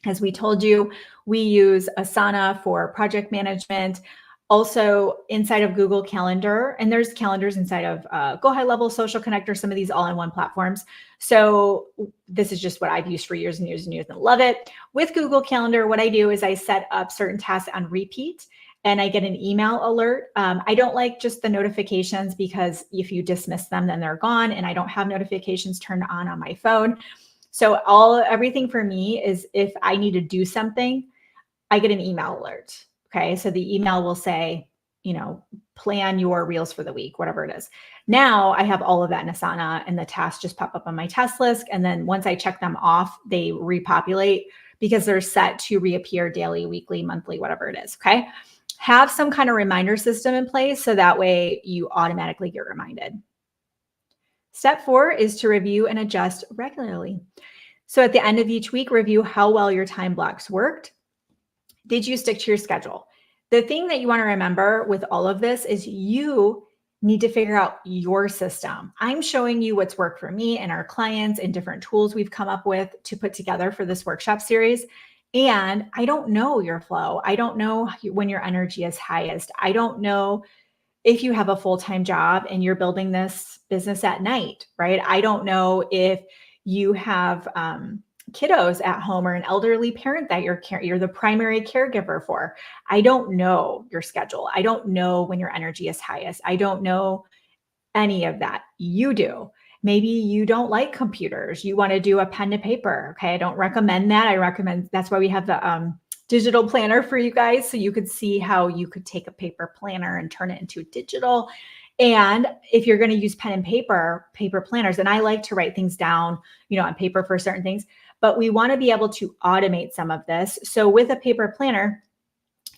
As we told you, we use Asana for project management. Also inside of Google Calendar, and there's calendars inside of Go High Level, Social Connector, some of these all-in-one platforms. So this is just what I've used for years and years and years and love it. With Google Calendar, what I do is I set up certain tasks on repeat and I get an email alert. I don't like just the notifications because if you dismiss them, then they're gone, and I don't have notifications turned on my phone. So everything for me is if I need to do something, I get an email alert. Okay, so the email will say, plan your reels for the week, whatever it is. Now I have all of that in Asana, and the tasks just pop up on my task list. And then once I check them off, they repopulate because they're set to reappear daily, weekly, monthly, whatever it is. Okay, have some kind of reminder system in place so that way you automatically get reminded. Step 4 is to review and adjust regularly. So at the end of each week, review how well your time blocks worked. Did you stick to your schedule? The thing that you want to remember with all of this is you need to figure out your system. I'm showing you what's worked for me and our clients and different tools we've come up with to put together for this workshop series. And I don't know your flow. I don't know when your energy is highest. I don't know if you have a full-time job and you're building this business at night, right? I don't know if you have kiddos at home or an elderly parent that you're the primary caregiver for. I don't know your schedule. I don't know when your energy is highest. I don't know any of that. You do. Maybe you don't like computers. You want to do a pen to paper. Okay. I don't recommend that. I recommend, that's why we have the digital planner for you guys. So you could see how you could take a paper planner and turn it into digital. And if you're going to use pen and paper planners, and I like to write things down, on paper for certain things, but we want to be able to automate some of this. So with a paper planner,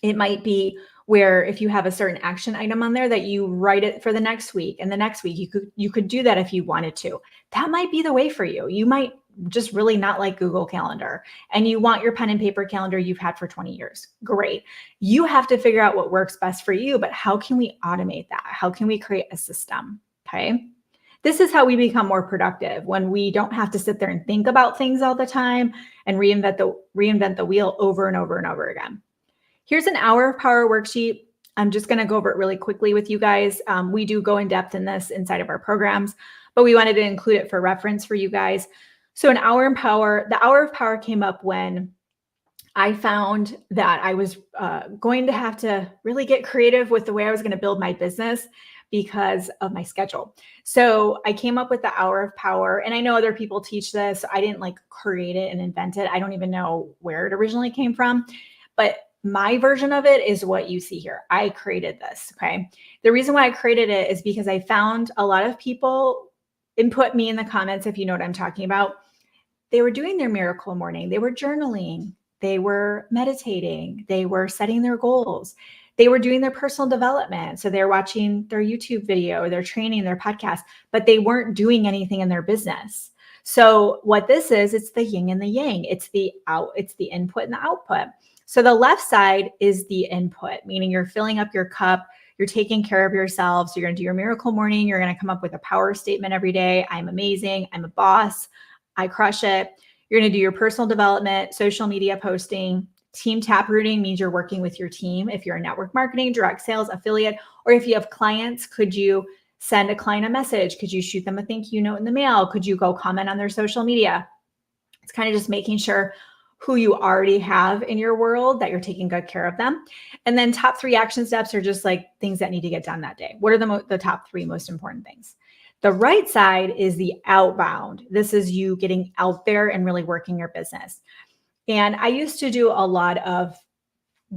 it might be where if you have a certain action item on there that you write it for the next week, and the next week you could do that if you wanted to. That might be the way for you. You might just really not like Google Calendar and you want your pen and paper calendar you've had for 20 years. Great. You have to figure out what works best for you, but how can we automate that? How can we create a system? Okay. This is how we become more productive, when we don't have to sit there and think about things all the time and reinvent the wheel over and over and over again. Here's an hour of power worksheet. I'm just going to go over it really quickly with you guys. We do go in depth in this inside of our programs, but we wanted to include it for reference for you guys. So the hour of power came up when I found that I was going to have to really get creative with the way I was going to build my business because of my schedule. So I came up with the hour of power, and I know other people teach this. I didn't create it and invent it. I don't even know where it originally came from, but my version of it is what you see here. I created this. Okay. The reason why I created it is because I found a lot of people input me in the comments, if you know what I'm talking about, they were doing their miracle morning. They were journaling. They were meditating. They were setting their goals. They were doing their personal development. So they're watching their YouTube video, they're training, their podcast, but they weren't doing anything in their business. So what this is, it's the yin and the yang. It's the input and the output. So the left side is the input, meaning you're filling up your cup, you're taking care of yourself. So you're going to do your miracle morning. You're going to come up with a power statement every day. I'm amazing. I'm a boss. I crush it. You're going to do your personal development, social media posting. Team taprooting means you're working with your team. If you're in network marketing, direct sales, affiliate, or if you have clients, could you send a client a message? Could you shoot them a thank you note in the mail? Could you go comment on their social media? It's kind of just making sure who you already have in your world that you're taking good care of them. And then top 3 action steps are just like things that need to get done that day. What are the top 3 most important things? The right side is the outbound. This is you getting out there and really working your business. And I used to do a lot of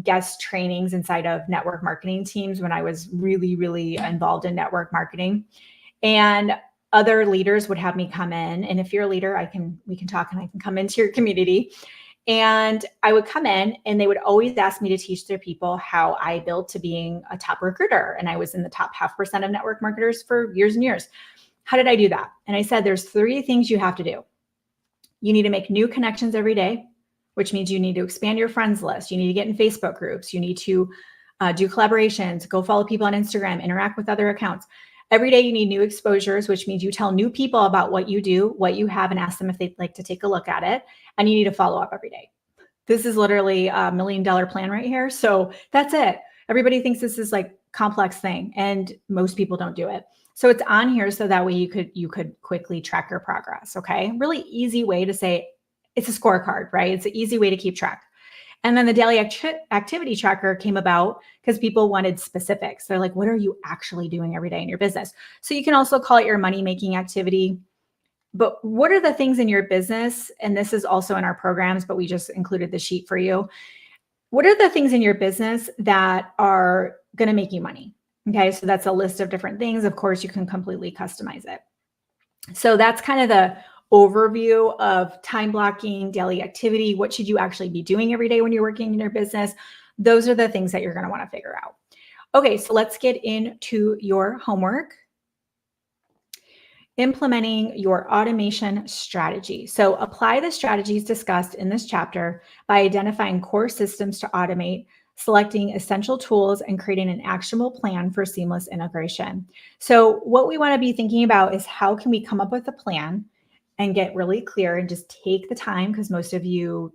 guest trainings inside of network marketing teams when I was really, really involved in network marketing. And other leaders would have me come in. And if you're a leader, we can talk and I can come into your community. And I would come in and they would always ask me to teach their people how I built to being a top recruiter. And I was in the top 0.5% of network marketers for years and years. How did I do that? And I said, there's 3 things you have to do. You need to make new connections every day, which means you need to expand your friends list. You need to get in Facebook groups. You need to do collaborations, go follow people on Instagram, interact with other accounts. Every day you need new exposures, which means you tell new people about what you do, what you have, and ask them if they'd like to take a look at it. And you need to follow up every day. This is literally a $1 million plan right here. So that's it. Everybody thinks this is like complex thing and most people don't do it. So it's on here so that way you could quickly track your progress. Okay. Really easy way to say it's a scorecard, right? It's an easy way to keep track. And then the daily activity tracker came about because people wanted specifics. They're like, what are you actually doing every day in your business? So you can also call it your money-making activity. But what are the things in your business? And this is also in our programs, but we just included the sheet for you. What are the things in your business that are going to make you money? Okay, so that's a list of different things. Of course, you can completely customize it. So that's kind of the overview of time blocking, daily activity. What should you actually be doing every day when you're working in your business? Those are the things that you're going to want to figure out. Okay, so let's get into your homework. Implementing your automation strategy. So apply the strategies discussed in this chapter by identifying core systems to automate, selecting essential tools, and creating an actionable plan for seamless integration. So what we want to be thinking about is how can we come up with a plan and get really clear and just take the time, because most of you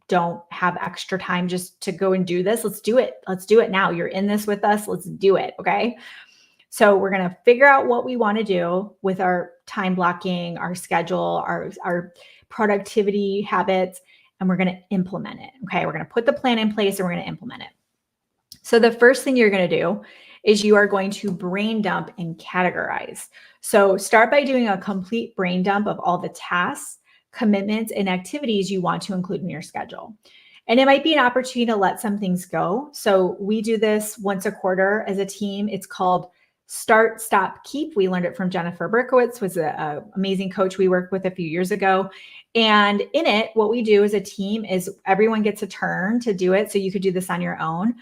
don't have extra time just to go and do this. Let's do it. Let's do it now. You're in this with us. Let's do it. Okay. So we're going to figure out what we want to do with our time blocking, our schedule, our productivity habits, and we're going to implement it. Okay. We're going to put the plan in place and we're going to implement it. So the first thing you're going to do is you are going to brain dump and categorize. So start by doing a complete brain dump of all the tasks, commitments, and activities you want to include in your schedule. And it might be an opportunity to let some things go. So we do this once a quarter as a team. It's called Start, Stop, Keep. We learned it from Jennifer Berkowitz, was an amazing coach we worked with a few years ago. And in it, what we do as a team is everyone gets a turn to do it. So you could do this on your own.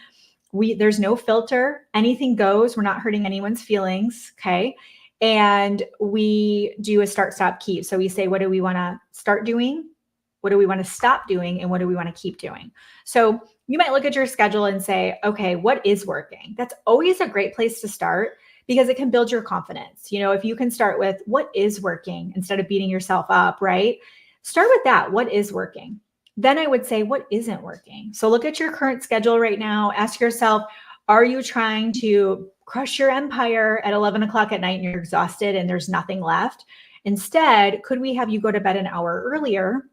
There's no filter. Anything goes. We're not hurting anyone's feelings. Okay. And we do a start, stop, keep. So we say, what do we want to start doing? What do we want to stop doing? And what do we want to keep doing? So you might look at your schedule and say, okay, what is working? That's always a great place to start because it can build your confidence. You know, if you can start with what is working instead of beating yourself up, right? Start with that. What is working? Then I would say, what isn't working? So look at your current schedule right now. Ask yourself, are you trying to crush your empire at 11 o'clock at night and you're exhausted and there's nothing left? Instead, could we have you go to bed an hour earlier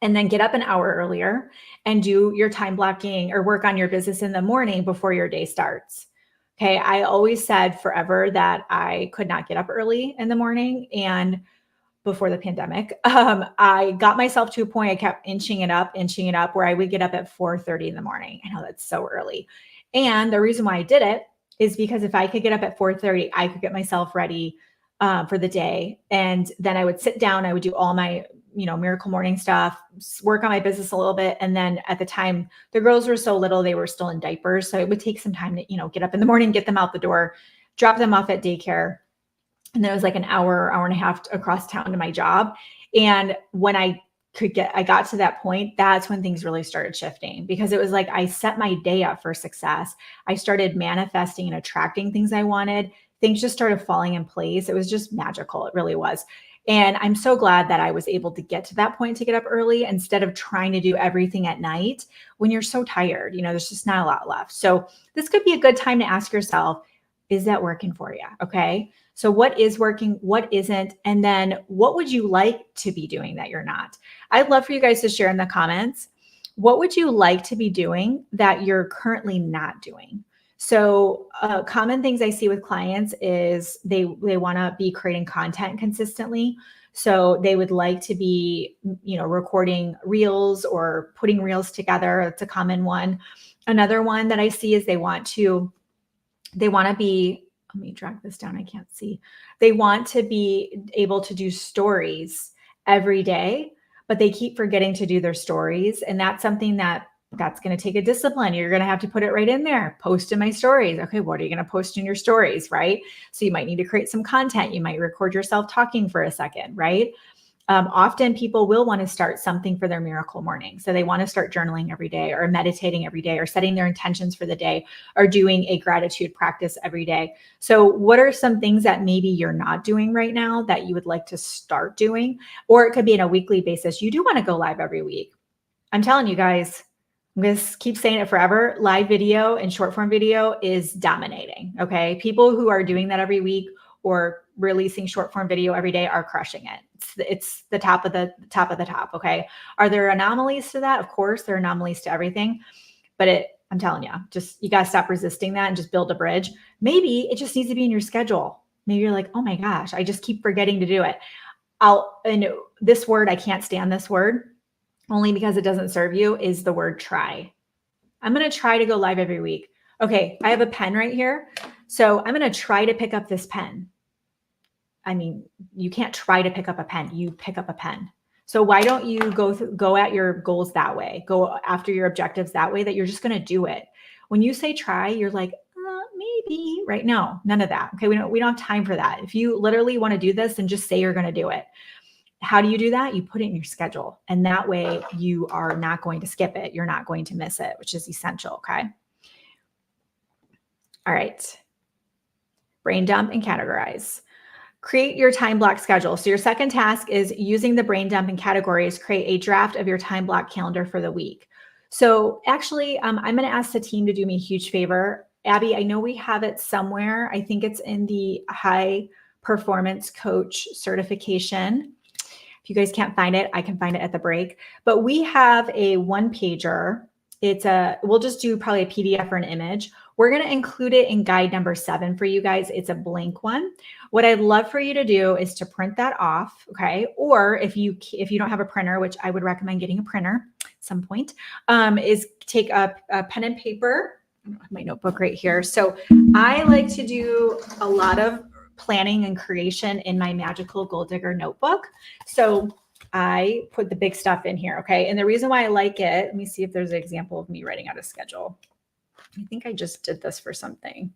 and then get up an hour earlier and do your time blocking or work on your business in the morning before your day starts? Okay. I always said forever that I could not get up early in the morning. And before the pandemic, I got myself to a point, I kept inching it up where I would get up at 4:30 in the morning. I know that's so early. And the reason why I did it is because if I could get up at 4:30, I could get myself ready for the day. And then I would sit down, I would do all my Miracle Morning stuff, work on my business a little bit. And then at the time, the girls were so little, they were still in diapers. So it would take some time to, get up in the morning, get them out the door, drop them off at daycare. And then it was like an hour and a half across town to my job. And when I got to that point, that's when things really started shifting, because it was like I set my day up for success. I started manifesting and attracting things I wanted. Things just started falling in place. It was just magical. It really was. And I'm so glad that I was able to get to that point, to get up early instead of trying to do everything at night when you're so tired. There's just not a lot left. So this could be a good time to ask yourself, is that working for you? Okay. So what is working? What isn't? And then what would you like to be doing that you're not? I'd love for you guys to share in the comments. What would you like to be doing that you're currently not doing? So common things I see with clients is they want to be creating content consistently. So they would like to be, recording reels or putting reels together. That's a common one. Another one that I see is they want to be, let me drag this down, I can't see. They want to be able to do stories every day, but they keep forgetting to do their stories. And that's something that's going to take a discipline. You're going to have to put it right in there. Post in my stories. Okay, what are you going to post in your stories, right? So you might need to create some content. You might record yourself talking for a second, right? Often people will want to start something for their miracle morning. So they want to start journaling every day, or meditating every day, or setting their intentions for the day, or doing a gratitude practice every day. So what are some things that maybe you're not doing right now that you would like to start doing? Or it could be on a weekly basis. You do want to go live every week. I'm telling you guys, I'm going to keep saying it forever. Live video and short form video is dominating. Okay. People who are doing that every week or releasing short form video every day are crushing it. It's the top of the top. Okay. Are there anomalies to that? Of course, there are anomalies to everything, but I'm telling you, you got to stop resisting that and just build a bridge. Maybe it just needs to be in your schedule. Maybe you're like, oh my gosh, I just keep forgetting to do it. This word, I can't stand this word only because it doesn't serve you, is the word try. I'm going to try to go live every week. Okay. I have a pen right here. So I'm going to try to pick up this pen. I mean, you can't try to pick up a pen. You pick up a pen. So why don't you go at your goals that way? Go after your objectives that way, that you're just going to do it. When you say try, you're like, maybe, right? No, none of that. Okay. We don't have time for that. If you literally want to do this, then just say you're going to do it. How do you do that? You put it in your schedule. And that way you are not going to skip it. You're not going to miss it, which is essential. Okay. All right. Brain dump and categorize. Create your time block schedule. So your second task is using the brain dump and categories, create a draft of your time block calendar for the week. So actually, I'm going to ask the team to do me a huge favor. Abby, I know we have it somewhere. I think it's in the high performance coach certification. If you guys can't find it, I can find it at the break. But we have a one pager. We'll just do probably a PDF or an image. We're going to include it in guide number 7 for you guys. It's a blank one. What I'd love for you to do is to print that off. Okay. Or if you don't have a printer, which I would recommend getting a printer at some point, is take a pen and paper. I have my notebook right here. So I like to do a lot of planning and creation in my magical goal digger notebook. So I put the big stuff in here. Okay. And the reason why I like it, let me see if there's an example of me writing out a schedule. I think I just did this for something.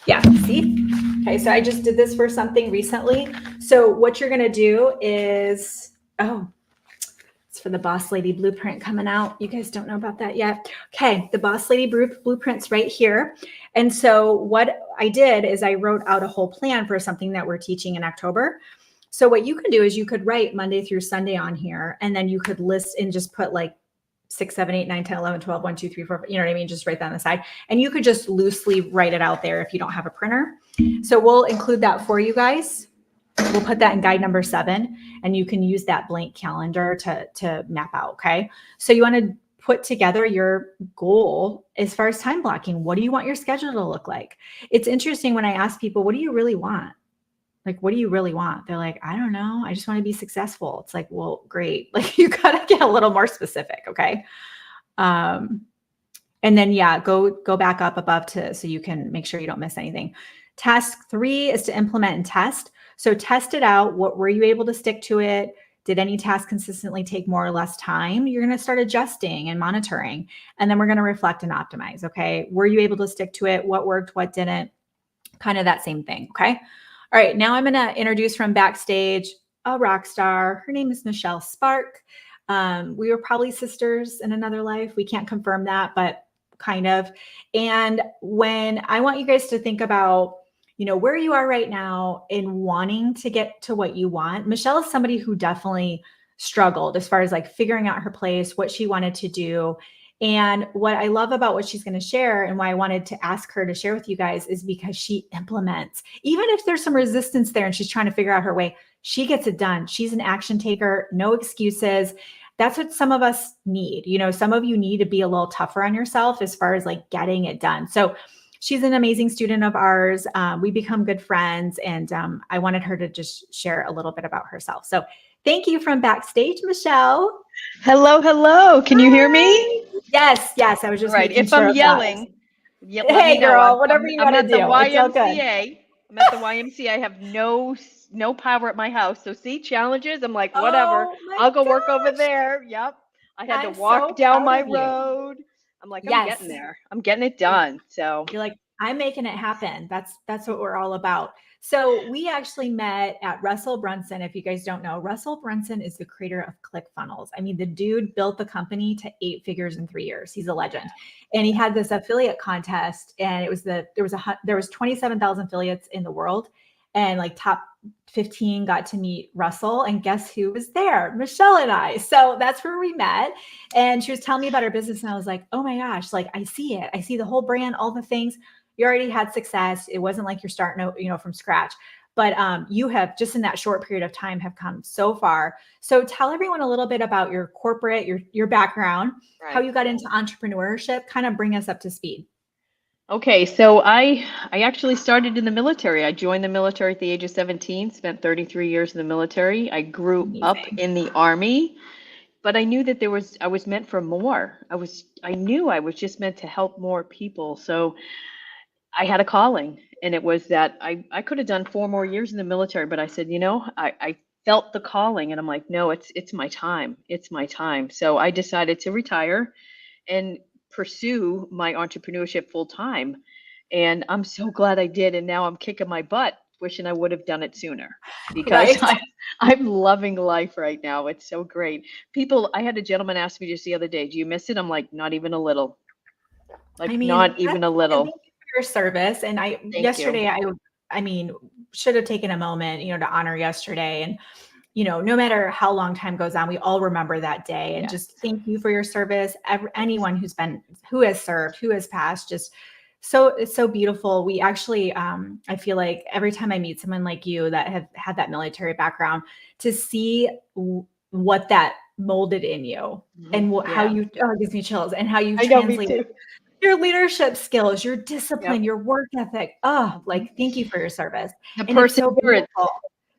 Yeah, see? Okay, so I just did this for something recently. So what you're going to do is, it's for the Boss Lady Blueprint coming out. You guys don't know about that yet. Okay, the Boss Lady Blueprint's right here. And so what I did is I wrote out a whole plan for something that we're teaching in October. So what you can do is you could write Monday through Sunday on here, and then you could list and just put like 6, 7, 8, 9, 10, 11, 12, 1, 2, 3, 4, you know what I mean? Just write that on the side. And you could just loosely write it out there if you don't have a printer. So we'll include that for you guys. We'll put that in guide number 7, and you can use that blank calendar to map out. Okay. So you want to put together your goal as far as time blocking. What do you want your schedule to look like? It's interesting when I ask people, what do you really want? Like, what do you really want? They're like, I don't know. I just want to be successful. It's like, well, great. Like, you got to get a little more specific. Okay. And then, yeah, go back up above so you can make sure you don't miss anything. Task 3 is to implement and test. So test it out. Were you able to stick to it? Did any task consistently take more or less time? You're going to start adjusting and monitoring. And then we're going to reflect and optimize. Okay. Were you able to stick to it? What worked? What didn't? Kind of that same thing. Okay. All right. Now I'm going to introduce from backstage a rock star. Her name is Michelle Spark. We were probably sisters in another life. We can't confirm that, but kind of. And when I want you guys to think about, where you are right now in wanting to get to what you want, Michelle is somebody who definitely struggled as far as like figuring out her place, what she wanted to do. And what I love about what she's going to share and why I wanted to ask her to share with you guys is because she implements, even if there's some resistance there and she's trying to figure out her way, she gets it done. She's an action taker, no excuses. That's what some of us need. Some of you need to be a little tougher on yourself as far as like getting it done. So she's an amazing student of ours. We become good friends, and I wanted her to just share a little bit about herself. So thank you from backstage, Michelle. Hello, hello. Can you hear me? Yes. I was just right. If I'm yelling, let hey, me know. girl, whatever you want to do. It's all good. I'm at the YMCA. I have no power at my house. So see, challenges. I'm like, whatever. I'll go work over there. Yep. I had to walk down my road. I'm like, I'm getting there. I'm getting it done. So you're like, I'm making it happen. That's what we're all about. So we actually met at Russell Brunson. If you guys don't know, Russell Brunson is the creator of ClickFunnels. I mean, the dude built the company to 8 figures in 3 years. He's a legend. And he had this affiliate contest, and there was 27,000 affiliates in the world, and like top 15 got to meet Russell. And guess who was there? Michelle and I. So that's where we met. And she was telling me about her business, and I was like, oh my gosh, like I see it. I see the whole brand, all the things. You already had success. It wasn't like you're starting, from scratch, but you have just in that short period of time have come so far. So tell everyone a little bit about your corporate, your background, how you got into entrepreneurship, kind of bring us up to speed. Okay, so I actually started in the military. I joined the military at the age of 17, spent 33 years in the military. I grew up in the Army, but I knew that I was meant for more. I knew I was just meant to help more people. So I had a calling, and it was that I could have done 4 more years in the military, but I said, I felt the calling, and I'm like, no, it's my time. It's my time. So I decided to retire and pursue my entrepreneurship full time. And I'm so glad I did. And now I'm kicking my butt, wishing I would have done it sooner, because I'm loving life right now. It's so great. I had a gentleman ask me just the other day, do you miss it? I'm like, not even a little. Not even a little. Thank you for your service. And yesterday, should have taken a moment, to honor yesterday. And, no matter how long time goes on, we all remember that day. And just thank you for your service. Anyone who has served, who has passed, it's so beautiful. We actually, I feel like every time I meet someone like you that have had that military background, to see what that molded in you and how you, it gives me chills, and how you translate your leadership skills, your discipline, your work ethic. Oh, like, thank you for your service. The perseverance.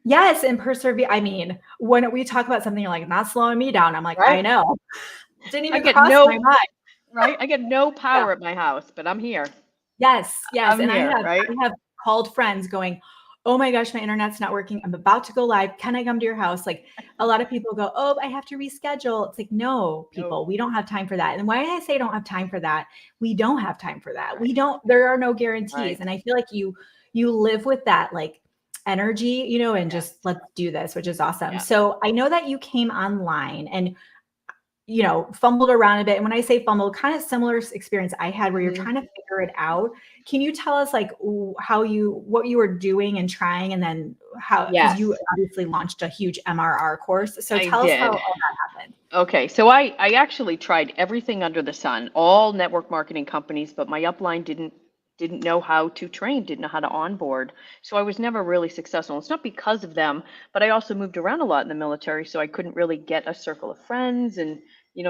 Yes. And persevere. I mean, when we talk about something, you're like, not slowing me down. I'm like, I know. Didn't even cross my mind. Right. I get no power at my house, but I'm here. Yes. And I have called friends going, oh my gosh, my internet's not working. I'm about to go live. Can I come to your house? Like, a lot of people go, oh, I have to reschedule. It's like, no, people, we don't have time for that. And why I say don't have time for that? We don't have time for that. There are no guarantees. And I feel like you live with that, like, energy, and just let's do this, which is awesome. So I know that you came online and, fumbled around a bit. And when I say fumbled, kind of similar experience I had where you're trying to figure it out. Can you tell us like what you were doing and trying, and then because you obviously launched a huge MRR course. So tell us how all that happened. Okay. So I actually tried everything under the sun, all network marketing companies, but my upline didn't know how to train, didn't know how to onboard. So I was never really successful. It's not because of them, but I also moved around a lot in the military. So I couldn't really get a circle of friends and,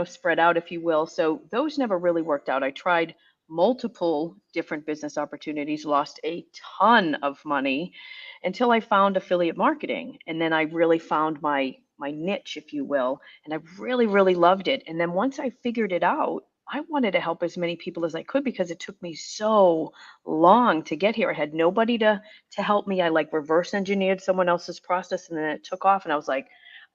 spread out, if you will. So those never really worked out. I tried multiple different business opportunities, lost a ton of money until I found affiliate marketing. And then I really found my niche, if you will. And I really, really loved it. And then once I figured it out, I wanted to help as many people as I could, because it took me so long to get here. I had nobody to help me. I reverse engineered someone else's process, and then it took off, and I was like,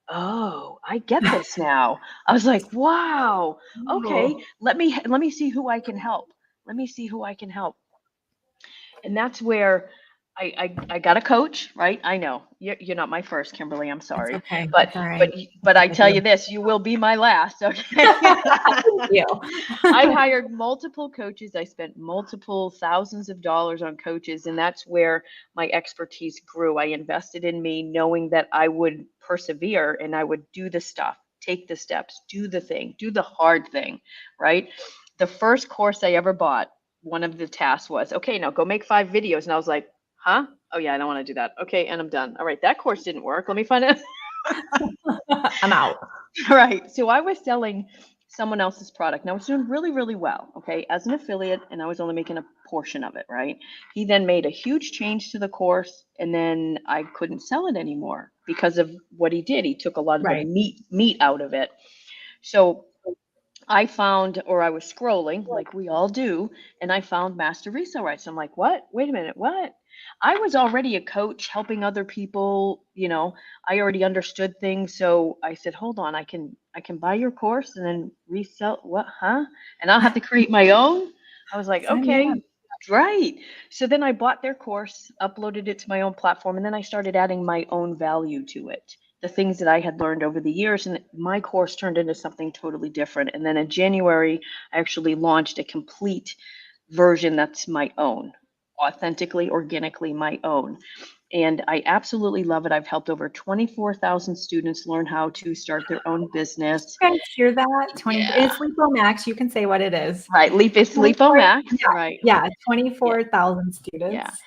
oh, I get this now. I was like, wow, okay, Oh, let me see who I can help. Let me see who I can help. And that's where I got a coach, right? I know you're not my first, Kimberly. I'm it's sorry, okay. but It's all right. but but I With tell you. you this, you will be my last. Okay. Thank you. I hired multiple coaches. I spent multiple thousands of dollars on coaches, and that's where my expertise grew. I invested in me, knowing that I would persevere and I would do the stuff, take the steps, do the thing, do the hard thing, right? The first course I ever bought, one of the tasks was, okay, now go make 5 videos. And I was like, huh? Oh, yeah, I don't want to do that. Okay, and I'm done. All right, that course didn't work. Let me find out. I'm out. Right. So I was selling someone else's product. And I was doing really, really well, okay, as an affiliate, and I was only making a portion of it, right? He then made a huge change to the course, and then I couldn't sell it anymore because of what he did. He took a lot of the Right. meat out of it. So I found, or I was scrolling like we all do, and I found master resale rights. I'm like, what? Wait a minute, what? I was already a coach helping other people, I already understood things. So I said, hold on, I can buy your course and then resell what, huh? And I'll have to create my own. I was like, Sign me up. okay, right. So then I bought their course, uploaded it to my own platform, and then I started adding my own value to it, the things that I had learned over the years, and my course turned into something totally different. And then in January, I actually launched a complete version that's my own, authentically, organically my own. And I absolutely love it. I've helped over 24,000 students learn how to start their own business. You guys hear that? 24. Yeah. It's Leap Max. You can say what it is. Right. Leap is Leapo 24. Max. Yeah. Right. Yeah. Yeah. 24,000 Yeah. students.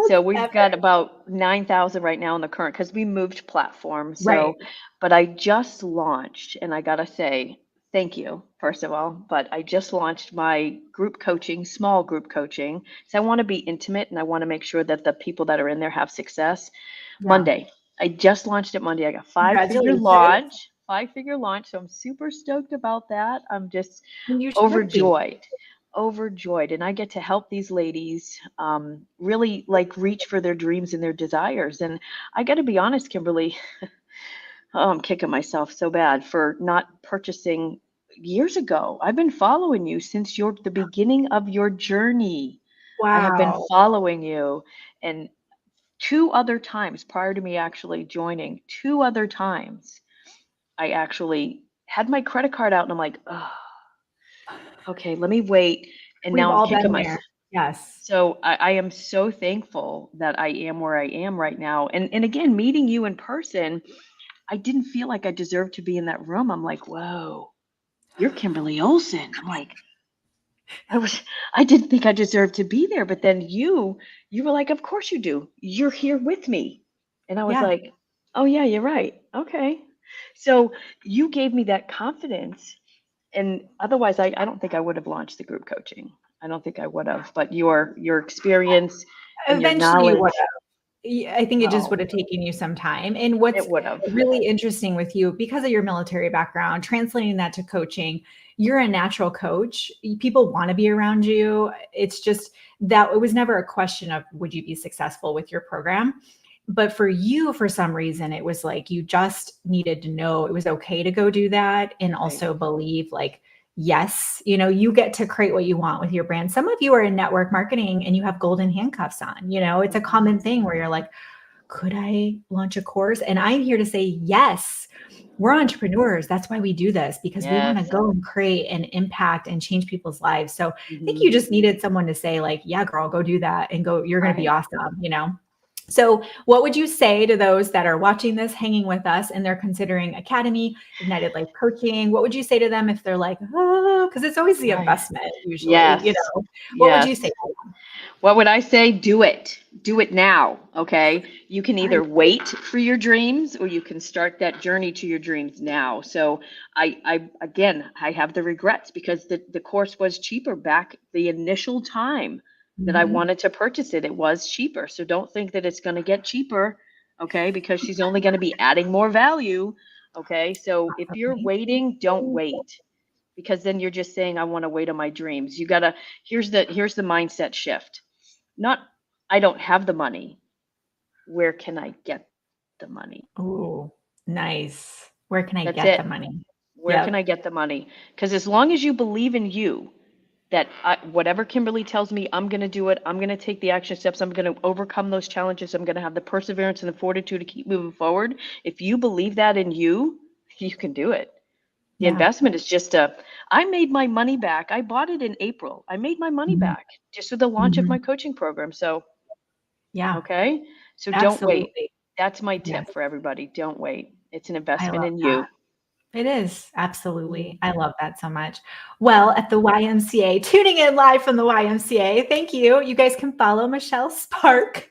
So That's we've got epic. about 9,000 right now in the current because we moved platform. Right. So, but I just launched, and I gotta say, thank you, first of all. But I just launched my group coaching, small group coaching. So I want to be intimate and I want to make sure that the people that are in there have success. Yeah. Monday. I just launched it Monday. I got Congratulations. 5-figure launch. So I'm super stoked about that. I'm just You should be. overjoyed, and I get to help these ladies really like reach for their dreams and their desires. And I got to be honest, Kimberly, oh, I'm kicking myself so bad for not purchasing years ago. I've been following you since the beginning of your journey. I have been Wow. following you, and 2 other times prior to me actually joining, 2 other times I actually had my credit card out, and I'm like, oh, okay, let me wait. And We've now I'm all kicking been myself. there. Yes. So I am so thankful that I am where I am right now. And again, meeting you in person, I didn't feel like I deserved to be in that room. I'm like, whoa, you're Kimberly Olsen. I'm like, I didn't think I deserved to be there. But then you were like, of course you do. You're here with me. And I was Yeah. like, oh yeah, you're right. Okay. So you gave me that confidence. And otherwise, I don't think I would have launched the group coaching. I don't think I would have. But your experience and your Eventually you would. knowledge, I think it just oh, would have taken you some time. And what's it would have. really interesting with you, because of your military background, translating that to coaching, you're a natural coach. People want to be around you. It's just that it was never a question of would you be successful with your program. But for you, for some reason, it was like you just needed to know it was okay to go do that and Right. also believe like, yes, you get to create what you want with your brand. Some of you are in network marketing and you have golden handcuffs on. It's a common thing where you're like, could I launch a course? And I'm here to say, yes, we're entrepreneurs. That's why we do this, because we want to Yes. go and create and impact and change people's lives. So I think Mhm. you just needed someone to say, like, yeah, girl, go do that and go, you're going to be Right. awesome. So, what would you say to those that are watching this, hanging with us, and they're considering Academy, Ignited Life Coaching? What would you say to them if they're like, oh, because it's always the Right. investment, usually, Yes. what would you say Yes. to them? What would I say? Do it. Do it now. Okay. You can either Right. wait for your dreams or you can start that journey to your dreams now. So I have the regrets because the course was cheaper back the initial time that I Mhm. wanted to purchase it. It was cheaper. So don't think that it's going to get cheaper. Okay. Because she's only going to be adding more value. Okay. So if you're waiting, don't wait, because then you're just saying, I want to wait on my dreams. You gotta, here's the mindset shift. Not, I don't have the money. Where can I get the money? Oh, nice. Where can I That's get it. the money? Where can Yep. I get the money? Because as long as you believe in you, that whatever Kimberly tells me, I'm going to do it. I'm going to take the action steps. I'm going to overcome those challenges. I'm going to have the perseverance and the fortitude to keep moving forward. If you believe that in you, you can do it. The Yeah. investment is just I made my money back. I bought it in April. I made my money Mhm. back just with the launch of Mhm. my coaching program. So, Yeah, okay. So don't wait. absolutely. That's my Yes, tip for everybody. Don't wait. It's an I investment love in that. you. It is, absolutely. Mhm. I love that so much. Well, at the YMCA, tuning in live from the YMCA, thank you. You guys can follow Michelle Spark,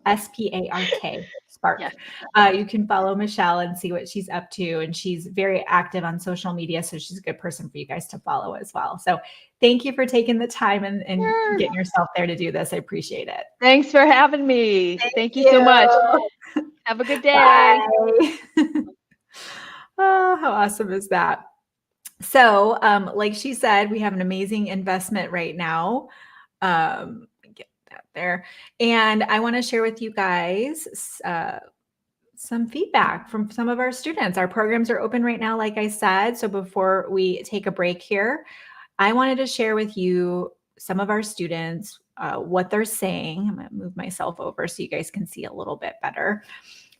Spark, Yes. Spark. You can follow Michelle and see what she's up to. And she's very active on social media. So she's a good person for you guys to follow as well. So thank you for taking the time and Sure. getting yourself there to do this. I appreciate it. Thanks for having me. Thank Thank you so much. you. Have a good day. Bye. Oh, how awesome is that? So, like she said, we have an amazing investment right now. Get that there. And I want to share with you guys some feedback from some of our students. Our programs are open right now, like I said. So before we take a break here, I wanted to share with you some of our students, what they're saying. I'm going to move myself over so you guys can see a little bit better.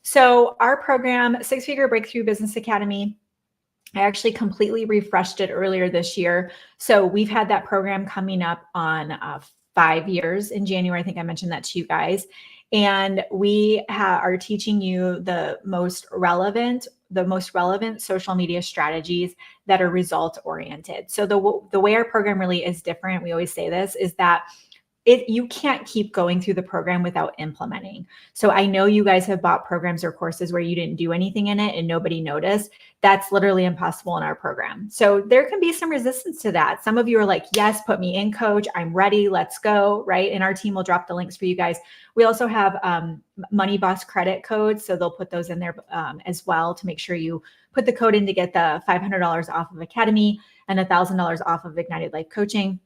So our program, Six Figure Breakthrough Business Academy, I actually completely refreshed it earlier this year. So we've had that program coming up on 5 years in January. I think I mentioned that to you guys. And we are teaching you the most relevant social media strategies that are result oriented. So the way our program really is different, we always say this, is that you can't keep going through the program without implementing. So I know you guys have bought programs or courses where you didn't do anything in it and nobody noticed. That's literally impossible in our program. So there can be some resistance to that. Some of you are like, yes, put me in, coach. I'm ready. Let's go. Right. And our team will drop the links for you guys. We also have Money Boss credit codes. So they'll put those in there as well to make sure you put the code in to get the $500 off of Academy and $1,000 off of Ignited Life Coaching.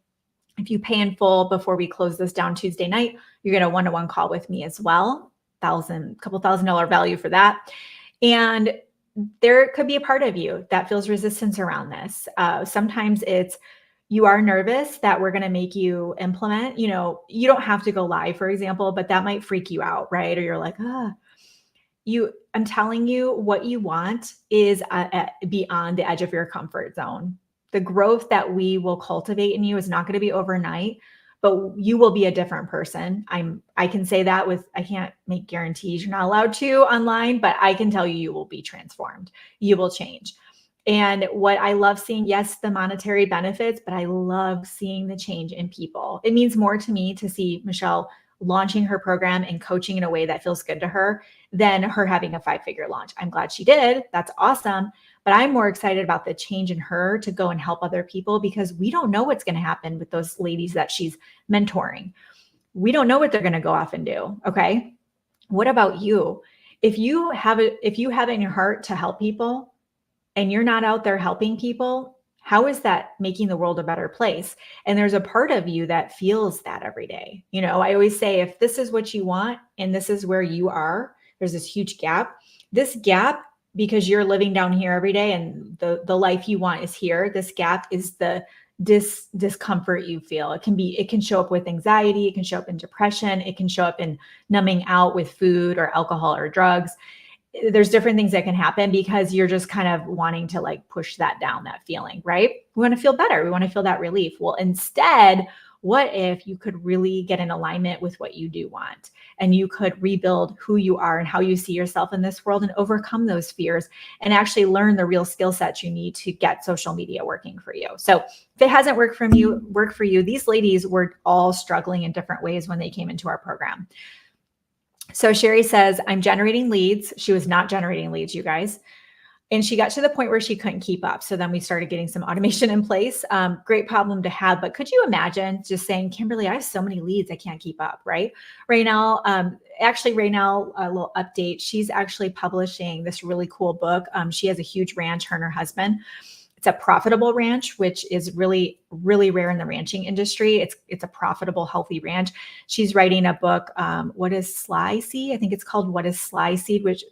If you pay in full before we close this down Tuesday night, you're going to one-to-one call with me as well. Couple $1,000 value for that. And there could be a part of you that feels resistance around this. Sometimes it's you are nervous that we're going to make you implement. You know, you don't have to go live, for example, but that might freak you out, right? Or you're like, I'm telling you, what you want is beyond the edge of your comfort zone. The growth that we will cultivate in you is not going to be overnight, but you will be a different person. I can say that I can't make guarantees. You're not allowed to online, but I can tell you, you will be transformed. You will change. And what I love seeing, yes, the monetary benefits, but I love seeing the change in people. It means more to me to see Michelle launching her program and coaching in a way that feels good to her than her having a 5-figure launch. I'm glad she did. That's awesome. But I'm more excited about the change in her to go and help other people, because we don't know what's going to happen with those ladies that she's mentoring. We don't know what they're going to go off and do. Okay. What about you? If you have it in your heart to help people and you're not out there helping people, how is that making the world a better place? And there's a part of you that feels that every day. You know, I always say, if this is what you want and this is where you are, there's this huge gap. This gap, because you're living down here every day and the life you want is here, this gap is the discomfort you feel. It can show up with anxiety, it can show up in depression, it can show up in numbing out with food or alcohol or drugs. There's different things that can happen because you're just kind of wanting to like push that down, that feeling, right? We want to feel better. We want to feel that relief. Well, instead, what if you could really get in alignment with what you do want, and you could rebuild who you are and how you see yourself in this world and overcome those fears and actually learn the real skill sets you need to get social media working for you. So if it hasn't worked for you, these ladies were all struggling in different ways when they came into our program. So Sherry says, I'm generating leads. She was not generating leads, you guys. And she got to the point where she couldn't keep up. So then we started getting some automation in place. Great problem to have. But could you imagine just saying, Kimberly, I have so many leads, I can't keep up, right? Raynell, a little update. She's actually publishing this really cool book. She has a huge ranch, her and her husband. It's a profitable ranch, which is really, really rare in the ranching industry. It's a profitable, healthy ranch. She's writing a book, What is Sly Seed? I think it's called What is Sly Seed, which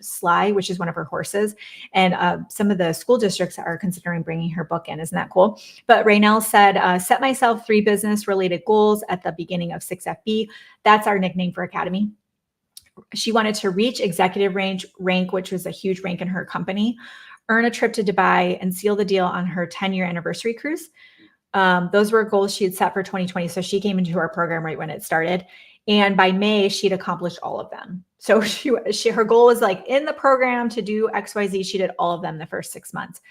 is one of her horses. And some of the school districts are considering bringing her book in. Isn't that cool? But Raynell said, set myself 3 business-related goals at the beginning of 6FB. That's our nickname for Academy. She wanted to reach executive rank, which was a huge rank in her company, earn a trip to Dubai, and seal the deal on her 10-year anniversary cruise. Those were goals she had set for 2020. So she came into our program right when it started. And by May, she'd accomplished all of them. So her goal was like in the program to do XYZ. She did all of them the first 6 months.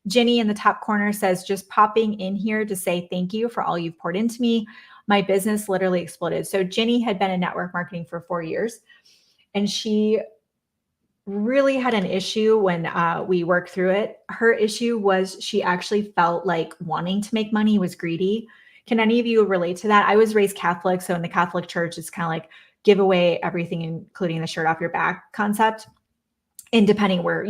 Ginny in the top corner says, just popping in here to say thank you for all you've poured into me. My business literally exploded. So Ginny had been in network marketing for 4 years. And she really had an issue when we worked through it. Her issue was she actually felt like wanting to make money was greedy. Can any of you relate to that? I was raised Catholic. So in the Catholic Church, it's kind of like give away everything, including the shirt off your back concept. And depending where,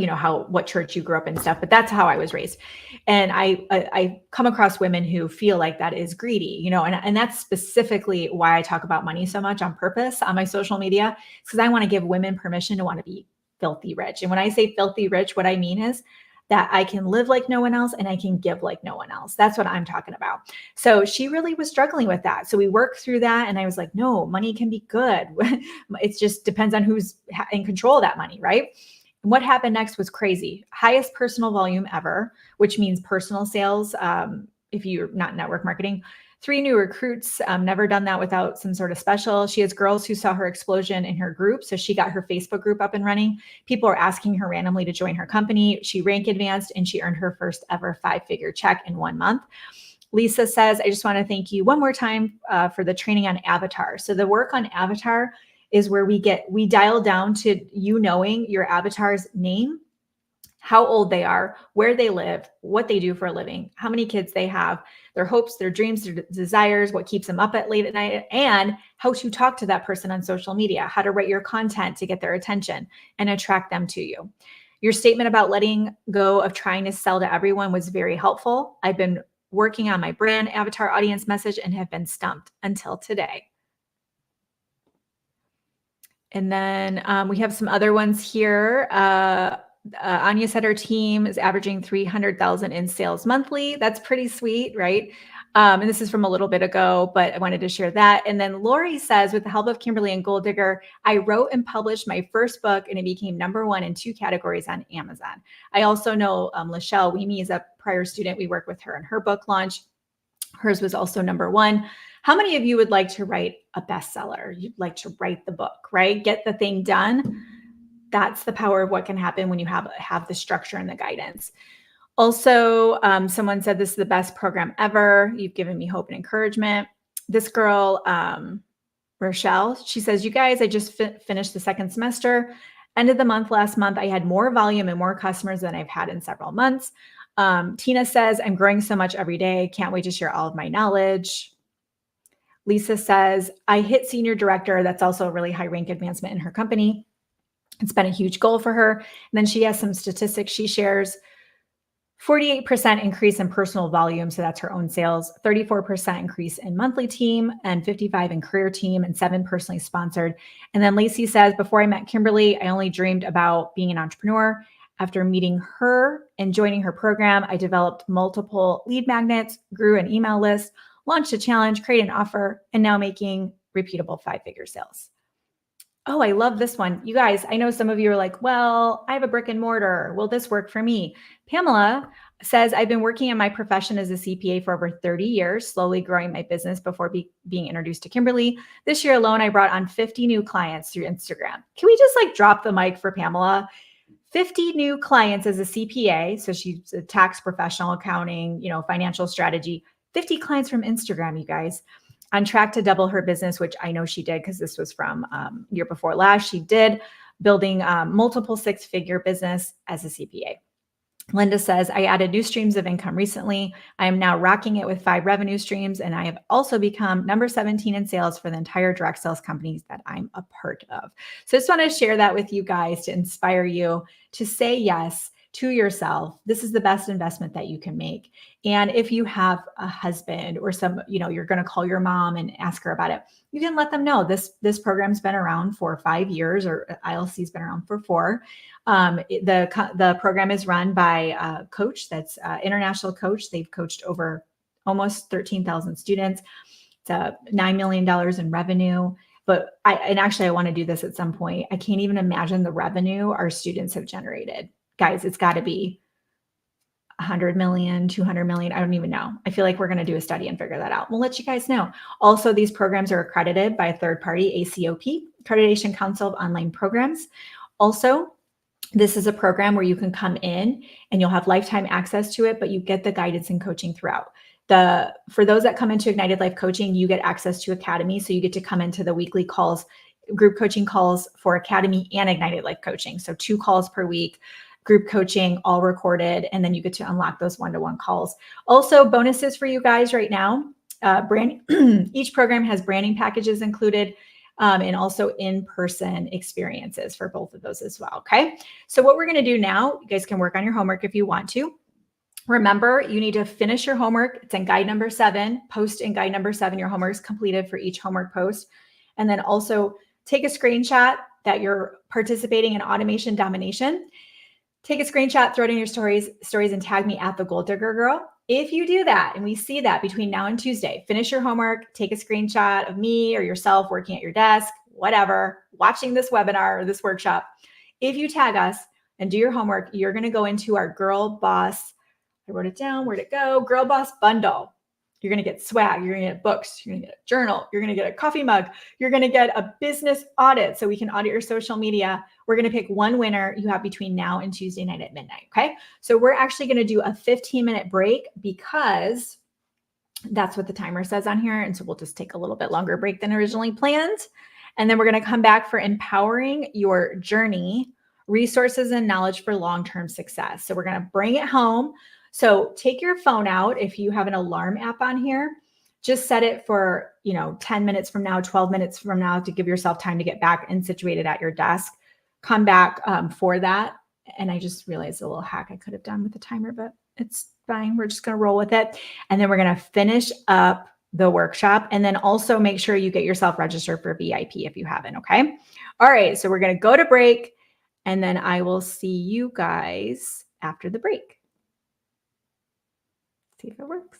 what church you grew up in and stuff, but that's how I was raised. And I come across women who feel like that is greedy, and that's specifically why I talk about money so much on purpose on my social media, because I want to give women permission to want to be filthy rich. And when I say filthy rich, what I mean is that I can live like no one else and I can give like no one else. That's what I'm talking about. So she really was struggling with that. So we worked through that and I was like, no, money can be good. It just depends on who's in control of that money, right? And what happened next was crazy. Highest personal volume ever, which means personal sales. If you're not network marketing, 3 new recruits, never done that without some sort of special. She has girls who saw her explosion in her group. So she got her Facebook group up and running. People are asking her randomly to join her company. She rank advanced and she earned her first ever 5-figure check in 1 month. Lisa says, I just want to thank you one more time for the training on avatar. So the work on avatar is where we dial down to you knowing your avatar's name, how old they are, where they live, what they do for a living, how many kids they have, their hopes, their dreams, their desires, what keeps them up at late at night, and how to talk to that person on social media, how to write your content to get their attention and attract them to you. Your statement about letting go of trying to sell to everyone was very helpful. I've been working on my brand avatar audience message and have been stumped until today. And then we have some other ones here. Anya said her team is averaging 300,000 in sales monthly. That's pretty sweet, right? And this is from a little bit ago, but I wanted to share that. And then Lori says, with the help of Kimberly and Gold Digger, I wrote and published my first book and it became #1 in 2 categories on Amazon. I also know Lachelle Weemy is a prior student. We worked with her in her book launch. Hers was also #1. How many of you would like to write a bestseller? You'd like to write the book, right? Get the thing done. That's the power of what can happen when you have the structure and the guidance. Also, someone said, this is the best program ever. You've given me hope and encouragement. This girl, Rochelle, she says, you guys, I just finished the 2nd semester. End of the month, last month, I had more volume and more customers than I've had in several months. Tina says, I'm growing so much every day. Can't wait to share all of my knowledge. Lisa says, I hit senior director. That's also a really high rank advancement in her company. It's been a huge goal for her. And then she has some statistics she shares. 48% increase in personal volume. So that's her own sales, 34% increase in monthly team and 55 in career team and 7 personally sponsored. And then Lacey says, before I met Kimberly, I only dreamed about being an entrepreneur. After meeting her and joining her program, I developed multiple lead magnets, grew an email list, launched a challenge, created an offer, and now making repeatable 5-figure sales. Oh, I love this one. You guys, I know some of you are like, well, I have a brick and mortar. Will this work for me? Pamela says, I've been working in my profession as a CPA for over 30 years, slowly growing my business before being introduced to Kimberly. This year alone, I brought on 50 new clients through Instagram. Can we just drop the mic for Pamela? 50 new clients as a CPA. So she's a tax professional, accounting, financial strategy, 50 clients from Instagram, you guys. On track to double her business, which I know she did because this was from year before last. She did, building multiple 6-figure business as a CPA. Linda says, I added new streams of income recently. I am now rocking it with 5 revenue streams, and I have also become number 17 in sales for the entire direct sales companies that I'm a part of. So I just want to share that with you guys to inspire you to say yes to yourself, this is the best investment that you can make. And if you have a husband or some, you're going to call your mom and ask her about it, you can let them know this program's been around for 5 years, or ILC's been around for 4. The program is run by a coach that's an international coach. They've coached over almost 13,000 students. It's $9 million in revenue. But I want to do this at some point. I can't even imagine the revenue our students have generated. Guys, it's got to be 100 million, 200 million. I don't even know. I feel like we're going to do a study and figure that out. We'll let you guys know. Also, these programs are accredited by a third party, ACOP, Accreditation Council of Online Programs. Also, this is a program where you can come in and you'll have lifetime access to it, but you get the guidance and coaching throughout. For those that come into Ignited Life Coaching, you get access to Academy. So you get to come into the weekly calls, group coaching calls for Academy and Ignited Life Coaching. So 2 calls per week, group coaching, all recorded, and then you get to unlock those one-to-one calls. Also, bonuses for you guys right now. Each program has branding packages included, and also in-person experiences for both of those as well. Okay. So what we're going to do now, you guys can work on your homework if you want to. Remember, you need to finish your homework. It's in guide number 7. Post in guide number 7. Your homework is completed for each homework post. And then also take a screenshot that you're participating in Automation Domination. Take a screenshot, throw it in your stories, and tag me at the Gold Digger Girl. If you do that, and we see that between now and Tuesday, finish your homework, take a screenshot of me or yourself working at your desk, whatever, watching this webinar or this workshop. If you tag us and do your homework, you're going to go into our Girl Boss. I wrote it down. Where'd it go? Girl Boss bundle. You're going to get swag. You're going to get books. You're going to get a journal. You're going to get a coffee mug. You're going to get a business audit so we can audit your social media. We're going to pick one winner you have between now and Tuesday night at midnight. Okay. So we're actually going to do a 15-minute break because that's what the timer says on here. And so we'll just take a little bit longer break than originally planned. And then we're going to come back for empowering your journey, resources and knowledge for long-term success. So we're going to bring it home. So take your phone out. If you have an alarm app on here, just set it for, 10 minutes from now, 12 minutes from now to give yourself time to get back and situated at your desk. Come back for that. And I just realized a little hack I could have done with the timer, but it's fine. We're just going to roll with it. And then we're going to finish up the workshop and then also make sure you get yourself registered for VIP if you haven't. Okay. All right. So we're going to go to break and then I will see you guys after the break. See if it works.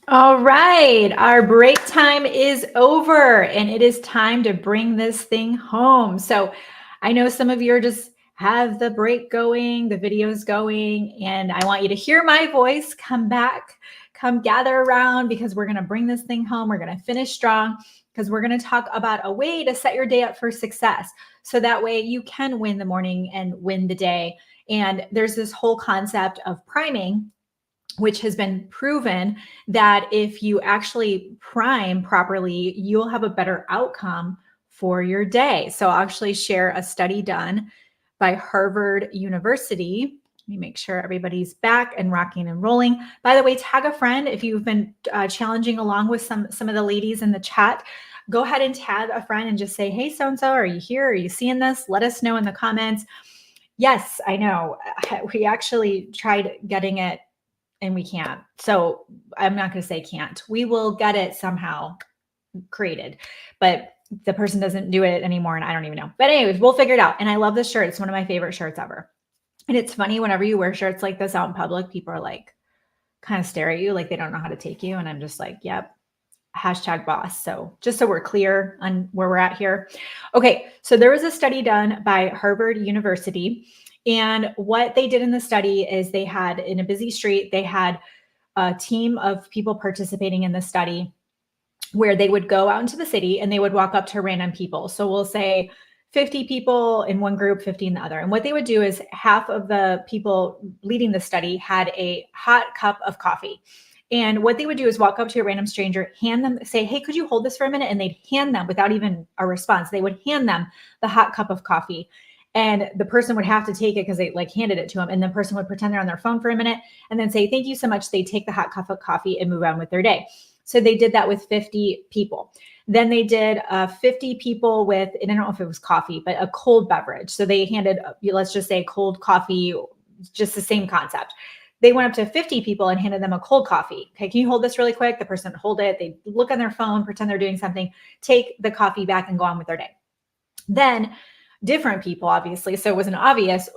All right, our break time is over and it is time to bring this thing home. So I know some of you are just have the break going, the videos going, and I want you to hear my voice, come back, come gather around because we're going to bring this thing home. We're going to finish strong because we're going to talk about a way to set your day up for success. So that way you can win the morning and win the day. And there's this whole concept of priming, which has been proven that if you actually prime properly, you'll have a better outcome for your day. So I'll actually share a study done by Harvard University. Let me make sure everybody's back and rocking and rolling. By the way, tag a friend if you've been challenging along with some of the ladies in the chat. Go ahead and tag a friend and just say, hey, so-and-so, are you here? Are you seeing this? Let us know in the comments. Yes, I know. We actually tried getting it and we can't. So I'm not going to say can't. We will get it somehow created, but the person doesn't do it anymore and I don't even know. But anyways, we'll figure it out. And I love this shirt. It's one of my favorite shirts ever. And it's funny, whenever you wear shirts like this out in public, people are like, kind of stare at you like they don't know how to take you. And I'm just like, yep, #boss. So just so we're clear on where we're at here. Okay, so there was a study done by Harvard University. And what they did in the study is they had, in a busy street, they had a team of people participating in the study where they would go out into the city and they would walk up to random people. So we'll say 50 people in one group, 50 in the other. And what they would do is half of the people leading the study had a hot cup of coffee. And what they would do is walk up to a random stranger, hand them, say, hey, could you hold this for a minute? And they'd hand them, without even a response, they would hand them the hot cup of coffee. And the person would have to take it because they like handed it to them. And the person would pretend they're on their phone for a minute and then say, thank you so much. They take the hot cup of coffee and move on with their day. So they did that with 50 people. Then they did 50 people with, and I don't know if it was coffee, but a cold beverage. So they handed, let's just say cold coffee, just the same concept. They went up to 50 people and handed them a cold coffee. Okay, can you hold this really quick? The person would hold it. They look on their phone, pretend they're doing something, take the coffee back and go on with their day. Then different people, obviously, so it wasn't obvious,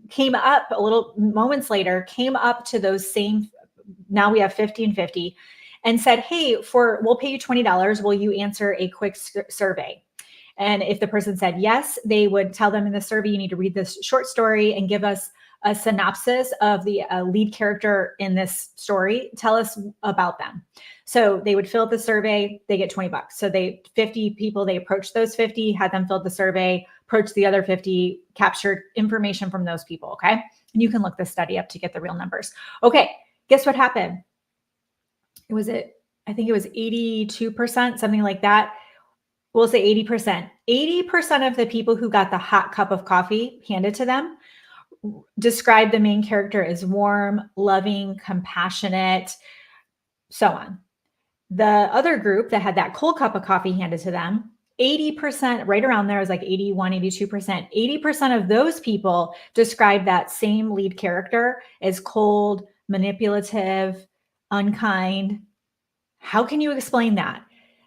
came up a little moments later, came up to those same, now we have 50 and 50, and said, hey, we'll pay you $20. Will you answer a quick survey? And if the person said yes, they would tell them in the survey, you need to read this short story and give us a synopsis of the lead character in this story. Tell us about them. So they would fill out the survey, they get $20. So 50 people, they approached those 50, had them fill out the survey, approached the other 50, captured information from those people, okay? And you can look this study up to get the real numbers. Okay, guess what happened? I think it was 82%, something like that. We'll say 80%. 80% of the people who got the hot cup of coffee handed to them described the main character as warm, loving, compassionate, so on. The other group that had that cold cup of coffee handed to them, 80%, right around there, was like 81, 82%. 80% of those people described that same lead character as cold, manipulative, unkind. How can you explain that?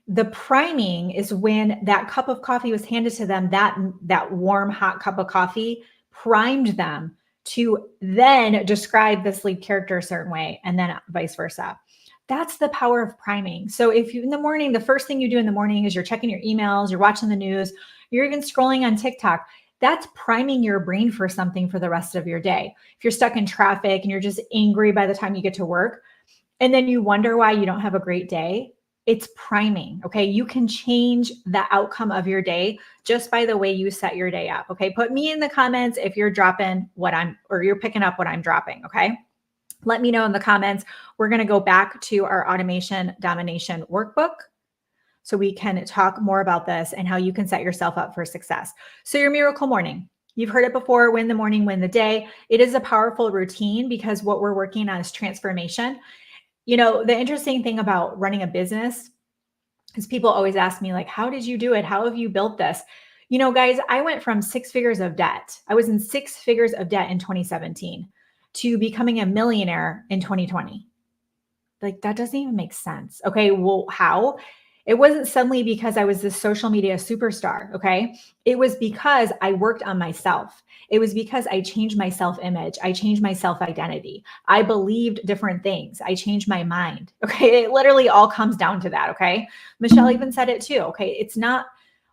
The priming is when that cup of coffee was handed to them, that warm, hot cup of coffee primed them to then describe this lead character a certain way, and then vice versa. That's the power of priming. So if you, in the morning, the first thing you do in the morning is you're checking your emails, you're watching the news, you're even scrolling on TikTok, that's priming your brain for something for the rest of your day. If you're stuck in traffic and you're just angry by the time you get to work, and then you wonder why you don't have a great day, it's priming, okay? You can change the outcome of your day just by the way you set your day up, okay? Put me in the comments if you're dropping or you're picking up what I'm dropping, okay? Let me know in the comments. We're gonna go back to our Automation Domination workbook so we can talk more about this and how you can set yourself up for success. So your miracle morning. You've heard it before, win the morning, win the day. It is a powerful routine because what we're working on is transformation. You know, the interesting thing about running a business is people always ask me, like, how did you do it? How have you built this? You know, guys, I went from 6 figures of debt. I was in 6 figures of debt in 2017 to becoming a millionaire in 2020. Like, that doesn't even make sense. Okay, well, how? It wasn't suddenly because I was this social media superstar, okay? It was because I worked on myself. It was because I changed my self-image. I changed my self-identity. I believed different things. I changed my mind, okay? It literally all comes down to that, okay? Michelle even said it too, okay? It's not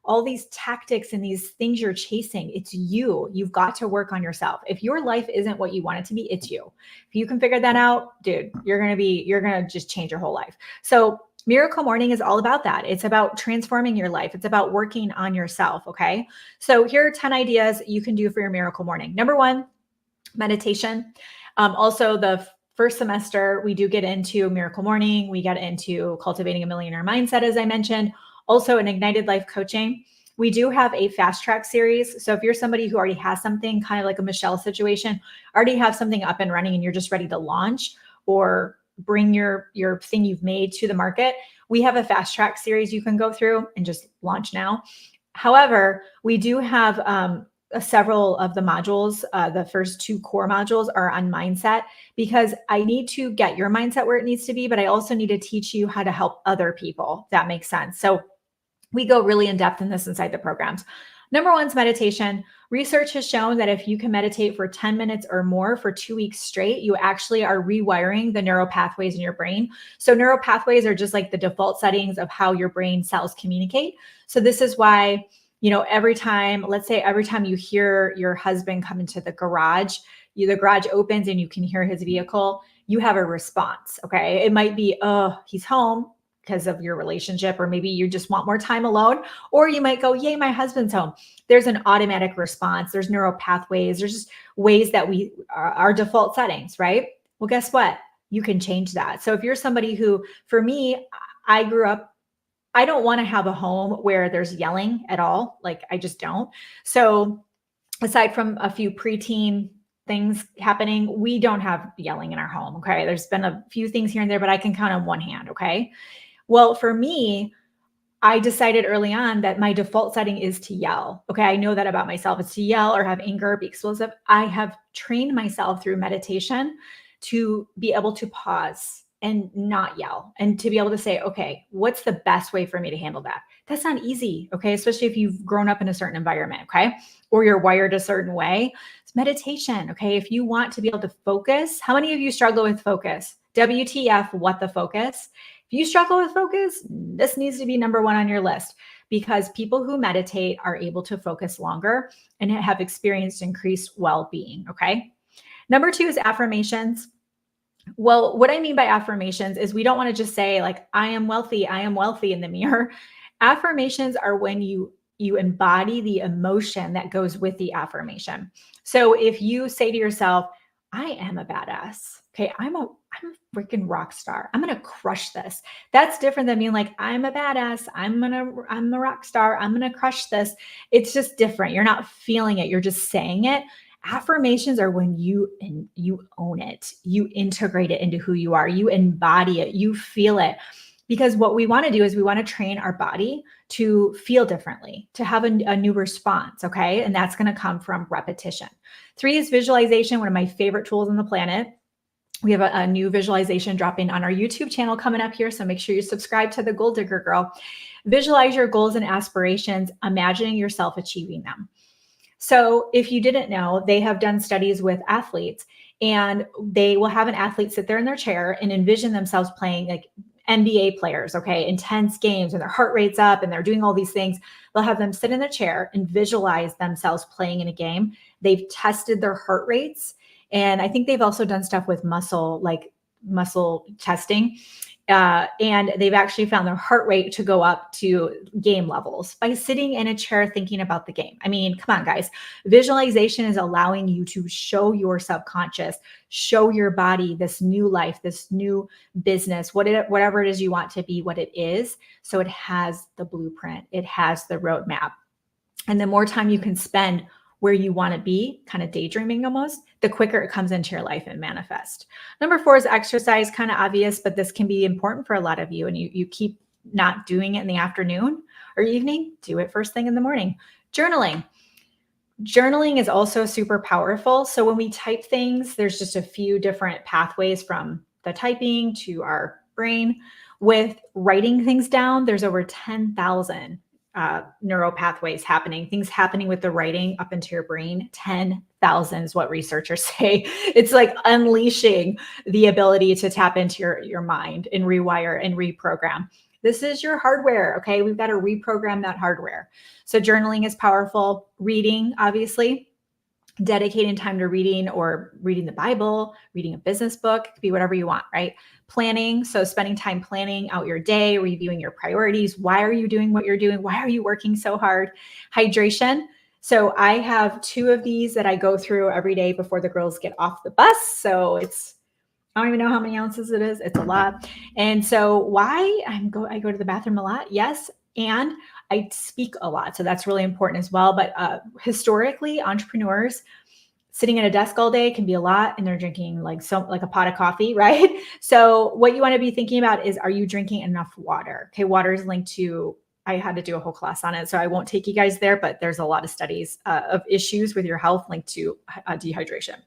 all these tactics and these things you're chasing. It's you. You've got to work on yourself. If your life isn't what you want it to be, it's you. If you can figure that out, dude, you're going to just change your whole life. So Miracle Morning is all about that. It's about transforming your life. It's about working on yourself. Okay. So here are 10 ideas you can do for your Miracle Morning. Number one, meditation. Also, the first semester, we do get into Miracle Morning. We get into Cultivating a Millionaire Mindset, as I mentioned. Also, in Ignited Life Coaching, we do have a fast track series. So if you're somebody who already has something, kind of like a Michelle situation, already have something up and running and you're just ready to launch or bring your thing you've made to the market, we have a fast track series you can go through and just launch now. However, we do have several of the modules. The first 2 core modules are on mindset, because I need to get your mindset where it needs to be, but I also need to teach you how to help other people. If that makes sense. So we go really in depth in this inside the programs. Number one is meditation. Research has shown that if you can meditate for 10 minutes or more for 2 weeks straight, you actually are rewiring the neural pathways in your brain. So neural pathways are just like the default settings of how your brain cells communicate. So this is why, every time you hear your husband come into the garage, the garage opens and you can hear his vehicle, you have a response. Okay. It might be, oh, he's home, because of your relationship, or maybe you just want more time alone, or you might go, yay, my husband's home. There's an automatic response. There's neural pathways. There's just ways that we are our default settings, right? Well, guess what? You can change that. So if you're somebody who, for me, I grew up, I don't want to have a home where there's yelling at all. Like, I just don't. So aside from a few preteen things happening, we don't have yelling in our home. Okay. There's been a few things here and there, but I can count on one hand. Okay. Well, for me, I decided early on that my default setting is to yell. Okay. I know that about myself. It's to yell or have anger, be explosive. I have trained myself through meditation to be able to pause and not yell, and to be able to say, okay, what's the best way for me to handle that? That's not easy. Okay. Especially if you've grown up in a certain environment. Okay. Or you're wired a certain way. It's meditation. Okay. If you want to be able to focus, how many of you struggle with focus? WTF, what the focus? If you struggle with focus, this needs to be number one on your list, because people who meditate are able to focus longer and have experienced increased well-being. Okay. Number 2 is affirmations. Well, what I mean by affirmations is we don't want to just say like, I am wealthy in the mirror. Affirmations are when you embody the emotion that goes with the affirmation. So if you say to yourself, I am a badass. Okay. I'm a freaking rock star. I'm going to crush this. That's different than being like, I'm a badass. I'm a rock star. I'm going to crush this. It's just different. You're not feeling it. You're just saying it. Affirmations are when you own it. You integrate it into who you are. You embody it. You feel it. Because what we want to do is we want to train our body to feel differently, to have a new response. Okay. And that's going to come from repetition. 3 is visualization, one of my favorite tools on the planet. We have a new visualization dropping on our YouTube channel coming up here. So make sure you subscribe to the Goal Digger Girl. Visualize your goals and aspirations, imagining yourself achieving them. So if you didn't know, they have done studies with athletes, and they will have an athlete sit there in their chair and envision themselves playing like NBA players, okay, intense games, and their heart rate's up and they're doing all these things. They'll have them sit in their chair and visualize themselves playing in a game. They've tested their heart rates. And I think they've also done stuff with muscle testing. And they've actually found their heart rate to go up to game levels by sitting in a chair thinking about the game. I mean, come on, guys. Visualization is allowing you to show your subconscious, show your body this new life, this new business, whatever it is you want to be, what it is. So it has the blueprint, it has the roadmap. And the more time you can spend where you want to be, kind of daydreaming almost, the quicker it comes into your life and manifest. Number 4 is exercise, kind of obvious, but this can be important for a lot of you, and you keep not doing it in the afternoon or evening. Do it first thing in the morning. Journaling. Journaling is also super powerful. So when we type things, there's just a few different pathways from the typing to our brain. With writing things down, there's over 10,000 neural pathways happening, things happening with the writing up into your brain. 10,000 is what researchers say. It's like unleashing the ability to tap into your mind and rewire and reprogram. This is your hardware, okay? We've got to reprogram that hardware. So journaling is powerful. Reading, obviously, dedicating time to reading or reading the Bible, reading a business book, it could be whatever you want, right? Planning, so spending time planning out your day, reviewing your priorities. Why are you doing what you're doing? Why are you working so hard? Hydration. So I have 2 of these that I go through every day before the girls get off the bus. So I don't even know how many ounces it is. It's a lot. And so why I go to the bathroom a lot. Yes. And I speak a lot. So that's really important as well. But historically, entrepreneurs sitting at a desk all day can be a lot, and they're drinking like a pot of coffee, right? So what you want to be thinking about is, are you drinking enough water? Okay, water is linked to, I had to do a whole class on it, so I won't take you guys there, but there's a lot of studies of issues with your health linked to dehydration.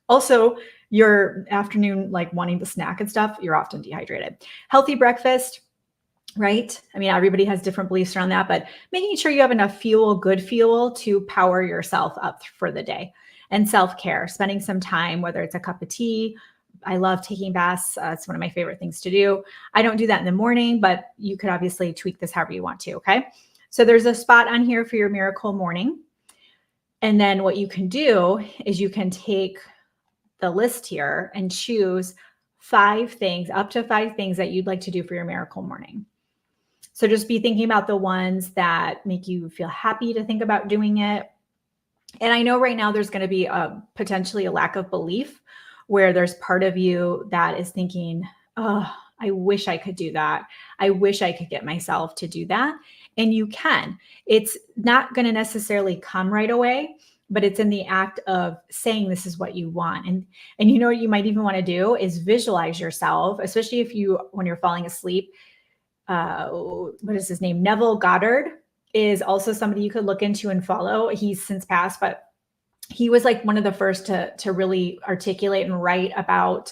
Also, your afternoon, like wanting to snack and stuff, you're often dehydrated. Healthy breakfast, right? I mean, everybody has different beliefs around that, but making sure you have enough fuel, good fuel, to power yourself up for the day. And self-care, spending some time, whether it's a cup of tea. I love taking baths. It's one of my favorite things to do. I don't do that in the morning, but you could obviously tweak this however you want to, okay? So there's a spot on here for your miracle morning. And then what you can do is you can take the list here and choose 5 things, up to 5 things that you'd like to do for your miracle morning. So just be thinking about the ones that make you feel happy to think about doing it. And I know right now there's going to be potentially a lack of belief, where there's part of you that is thinking, oh, I wish I could do that. I wish I could get myself to do that. And you can. It's not going to necessarily come right away, but it's in the act of saying this is what you want. And you know what you might even want to do is visualize yourself, especially when you're falling asleep. What is his name? Neville Goddard is also somebody you could look into and follow. He's since passed, but he was like one of the first to really articulate and write about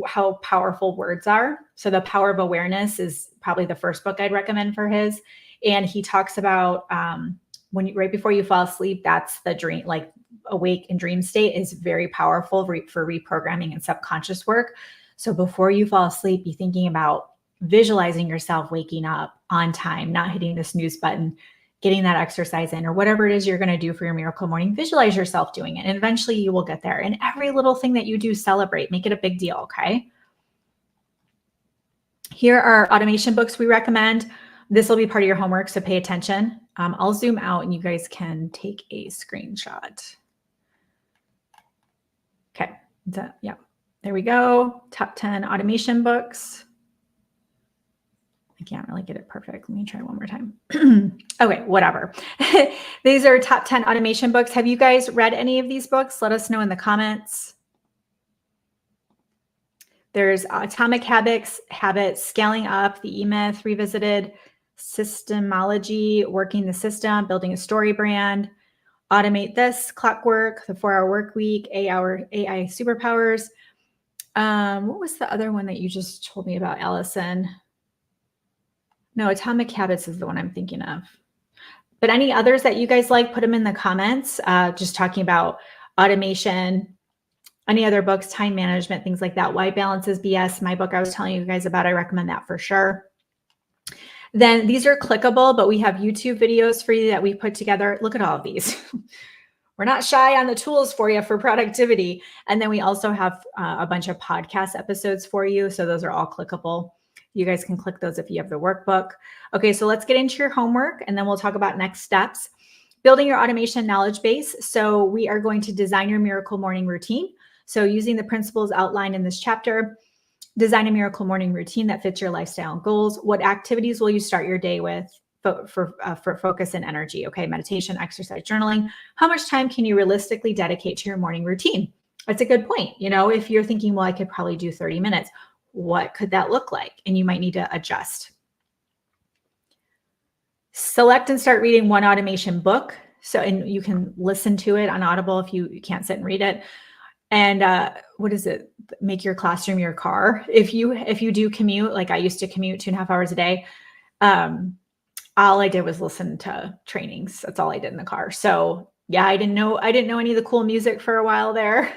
how powerful words are. So The Power of Awareness is probably the first book I'd recommend for his. And he talks about right before you fall asleep, that's the dream, like awake and dream state is very powerful for reprogramming and subconscious work. So before you fall asleep, be thinking about visualizing yourself waking up on time, not hitting the snooze button, getting that exercise in, or whatever it is you're going to do for your miracle morning. Visualize yourself doing it, and eventually you will get there. And every little thing that you do, celebrate, make it a big deal, okay? Here are automation books we recommend. This will be part of your homework, so pay attention. I'll zoom out and you guys can take a screenshot. Okay, yeah, there we go. Top 10 automation books. I can't really get it perfect. Let me try one more time. Okay, whatever. These are top 10 automation books. Have you guys read any of these books? Let us know in the comments. There's Atomic Habits, Scaling Up, The E-Myth Revisited, Systemology, Working the System, Building a Story Brand, Automate This, Clockwork, The 4-Hour Work Week, AI Superpowers. What was the other one that you just told me about, Allison? No, Atomic Habits is the one I'm thinking of. But any others that you guys like, put them in the comments. Just talking about automation, any other books, time management, things like that. Why Balance is BS, my book I was telling you guys about. I recommend that for sure. Then these are clickable, but we have YouTube videos for you that we put together. Look at all of these. We're not shy on the tools for you for productivity. And then we also have a bunch of podcast episodes for you. So those are all clickable. You guys can click those if you have the workbook. Okay, so let's get into your homework, and then we'll talk about next steps. Building your automation knowledge base. So we are going to design your miracle morning routine. So using the principles outlined in this chapter, design a miracle morning routine that fits your lifestyle and goals. What activities will you start your day with for focus and energy? Okay, meditation, exercise, journaling. How much time can you realistically dedicate to your morning routine? That's a good point. You know, if you're thinking, well, I could probably do 30 minutes. What could that look like? And you might need to adjust. Select and start reading one automation book. So, and you can listen to it on Audible if you can't sit and read it. And what is it? Make your classroom your car. If you do commute, like I used to commute 2.5 hours a day, all I did was listen to trainings. That's all I did in the car. So yeah, I didn't know any of the cool music for a while there,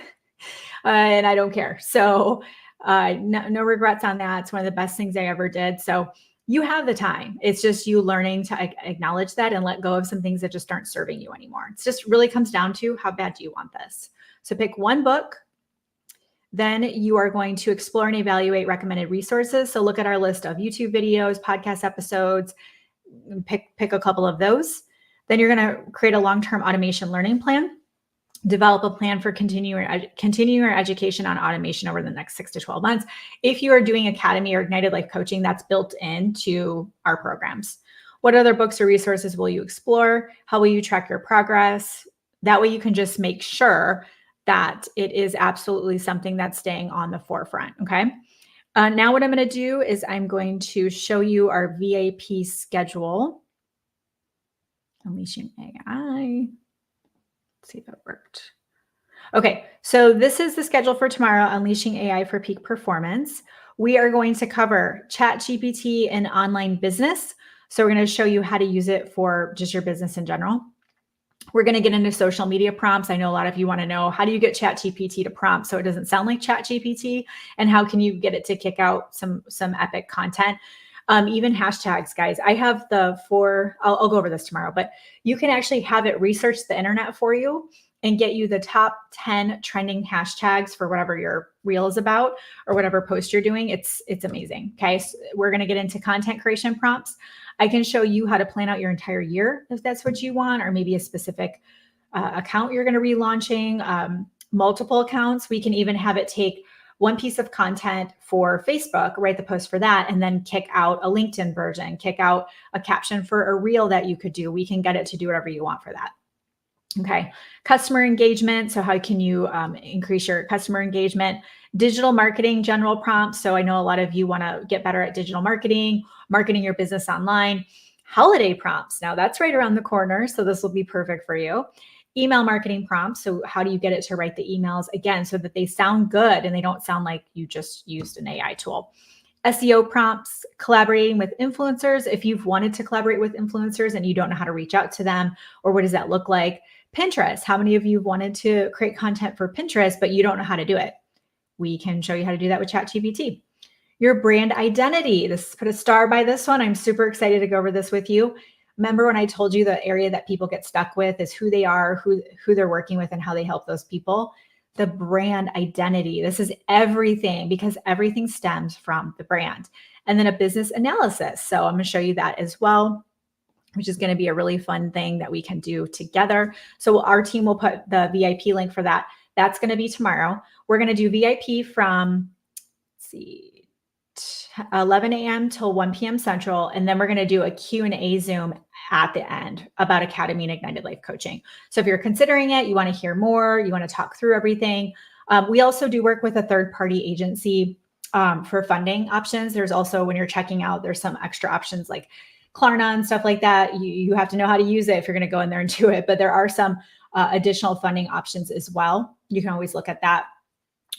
and I don't care. So no regrets on that. It's one of the best things I ever did. So you have the time. It's just you learning to acknowledge that and let go of some things that just aren't serving you anymore. It's just really comes down to how bad do you want this? So pick one book. Then you are going to explore and evaluate recommended resources. So look at our list of YouTube videos, podcast episodes, pick a couple of those. Then you're going to create a long-term automation learning plan. Develop a plan for continuing your education on automation over the next 6 to 12 months. If you are doing Academy or Ignited Life Coaching, that's built into our programs. What other books or resources will you explore? How will you track your progress? That way you can just make sure that it is absolutely something that's staying on the forefront, okay? Now what I'm going to do is I'm going to show you our VIP schedule. Unleashing AI. Let's see if that worked. Okay, so this is the schedule for tomorrow, Unleashing AI for Peak Performance. We are going to cover ChatGPT and online business. So we're going to show you how to use it for just your business in general. We're going to get into social media prompts. I know a lot of you want to know, how do you get ChatGPT to prompt so it doesn't sound like ChatGPT, and how can you get it to kick out some epic content? Even hashtags, guys. I have I'll go over this tomorrow, but you can actually have it research the internet for you and get you the top 10 trending hashtags for whatever your reel is about or whatever post you're doing. It's amazing. Okay. So we're going to get into content creation prompts. I can show you how to plan out your entire year if that's what you want, or maybe a specific account you're going to be launching, multiple accounts. We can even have it take one piece of content for Facebook, write the post for that, and then kick out a LinkedIn version, kick out a caption for a reel that you could do. We can get it to do whatever you want for that. Okay. Customer engagement. So how can you increase your customer engagement? Digital marketing, general prompts. So I know a lot of you want to get better at digital marketing your business online. Holiday prompts. Now that's right around the corner. So this will be perfect for you. Email marketing prompts. So how do you get it to write the emails again so that they sound good and they don't sound like you just used an AI tool? SEO prompts, collaborating with influencers. If you've wanted to collaborate with influencers and you don't know how to reach out to them, or what does that look like? Pinterest. How many of you have wanted to create content for Pinterest, but you don't know how to do it? We can show you how to do that with ChatGPT. Your brand identity. Put a star by this one. I'm super excited to go over this with you. Remember when I told you the area that people get stuck with is who they are, who they're working with, and how they help those people? The brand identity. This is everything, because everything stems from the brand. And then a business analysis. So I'm going to show you that as well, which is going to be a really fun thing that we can do together. So our team will put the VIP link for that. That's going to be tomorrow. We're going to do VIP from, 11 a.m. till 1 p.m. Central. And then we're going to do a Q&A Zoom at the end about Academy and Ignited Life Coaching. So if you're considering it, you want to hear more, you want to talk through everything. We also do work with a third-party agency for funding options. There's also, when you're checking out, there's some extra options like Klarna and stuff like that. You have to know how to use it if you're going to go in there and do it. But there are some additional funding options as well. You can always look at that.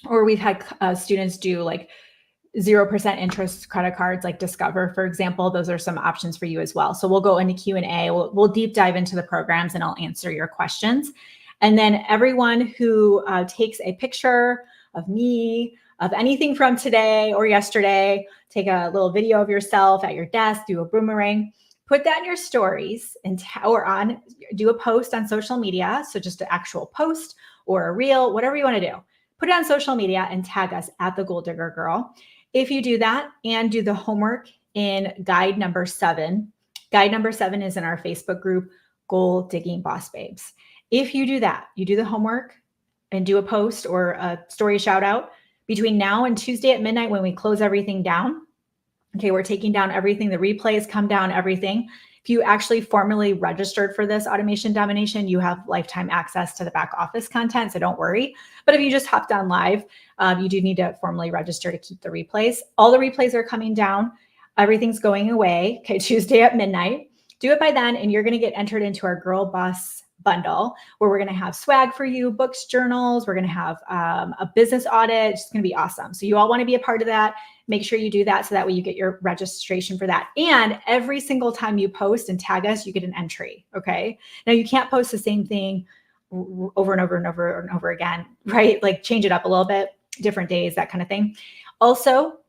Or we've had students do like 0% interest credit cards like Discover, for example. Those are some options for you as well. So we'll go into Q&A. We'll deep dive into the programs and I'll answer your questions. And then everyone who takes a picture of me, of anything from today or yesterday, take a little video of yourself at your desk, do a boomerang, put that in your stories and do a post on social media. So just an actual post or a reel, whatever you want to do. Put it on social media and tag us at the Goal Digger Girl. If you do that and do the homework in guide number 7 is in our Facebook group, Goal Digging Boss Babes. If you do that, you do the homework and do a post or a story shout out between now and Tuesday at midnight when we close everything down. Okay, we're taking down everything. The replays come down, everything. If you actually formally registered for this Automation Domination, you have lifetime access to the back office content, so don't worry. But if you just hopped on live, you do need to formally register to keep the replays. All the replays are coming down. Everything's going away, okay, Tuesday at midnight. Do it by then, and you're going to get entered into our Girl Boss bundle where we're going to have swag for you, books, journals. We're going to have a business audit. It's going to be awesome. So you all want to be a part of that. Make sure you do that so that way you get your registration for that. And every single time you post and tag us, you get an entry. Okay. Now you can't post the same thing over and over and over and over again, right? Like change it up a little bit, different days, that kind of thing. Also,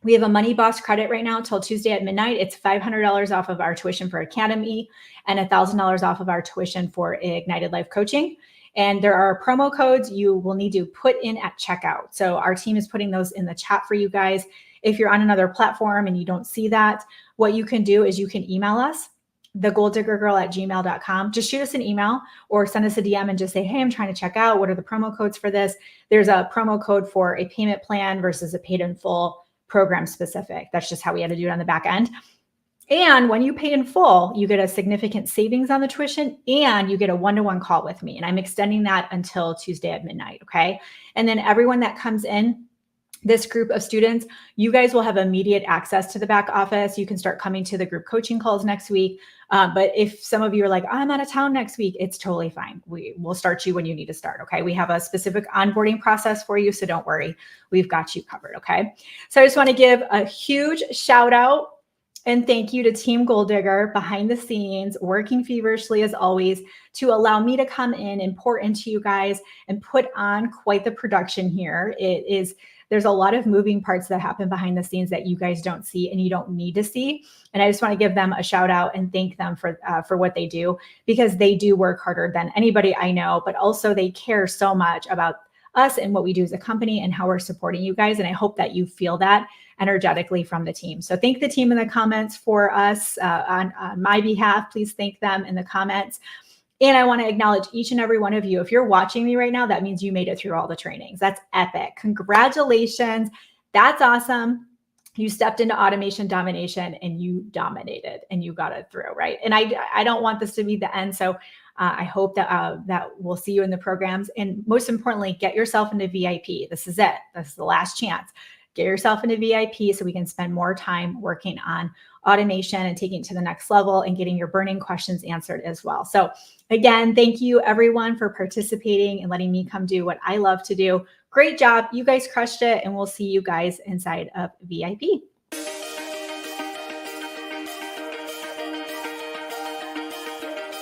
we have a Money Boss credit right now till Tuesday at midnight. It's $500 off of our tuition for Academy and $1,000 off of our tuition for Ignited Life Coaching. And there are promo codes you will need to put in at checkout. So our team is putting those in the chat for you guys. If you're on another platform and you don't see that, what you can do is you can email us, thegolddiggergirl@gmail.com. Just shoot us an email or send us a DM and just say, hey, I'm trying to check out. What are the promo codes for this? There's a promo code for a payment plan versus a paid in full program specific. That's just how we had to do it on the back end. And when you pay in full, you get a significant savings on the tuition and you get a one-to-one call with me. And I'm extending that until Tuesday at midnight. Okay. And then everyone that comes in, this group of students, you guys will have immediate access to the back office. You can start coming to the group coaching calls next week. But if some of you are like, I'm out of town next week, it's totally fine. We'll start you when you need to start. Okay. We have a specific onboarding process for you. So don't worry. We've got you covered. Okay. So I just want to give a huge shout out and thank you to Team Gold Digger behind the scenes, working feverishly as always to allow me to come in and pour into you guys and put on quite the production here. There's a lot of moving parts that happen behind the scenes that you guys don't see and you don't need to see. And I just want to give them a shout out and thank them for what they do, because they do work harder than anybody I know, but also they care so much about us and what we do as a company and how we're supporting you guys. And I hope that you feel that energetically from the team. So thank the team in the comments for us on my behalf. Please thank them in the comments. And I want to acknowledge each and every one of you. If you're watching me right now, that means you made it through all the trainings. That's epic. Congratulations. That's awesome. You stepped into automation domination and you dominated and you got it through, right? And I don't want this to be the end. So I hope that we'll see you in the programs. And most importantly, get yourself into VIP. This is it. This is the last chance. Get yourself into VIP so we can spend more time working on automation and taking it to the next level and getting your burning questions answered as well. So again, thank you everyone for participating and letting me come do what I love to do. Great job. You guys crushed it, and we'll see you guys inside of VIP.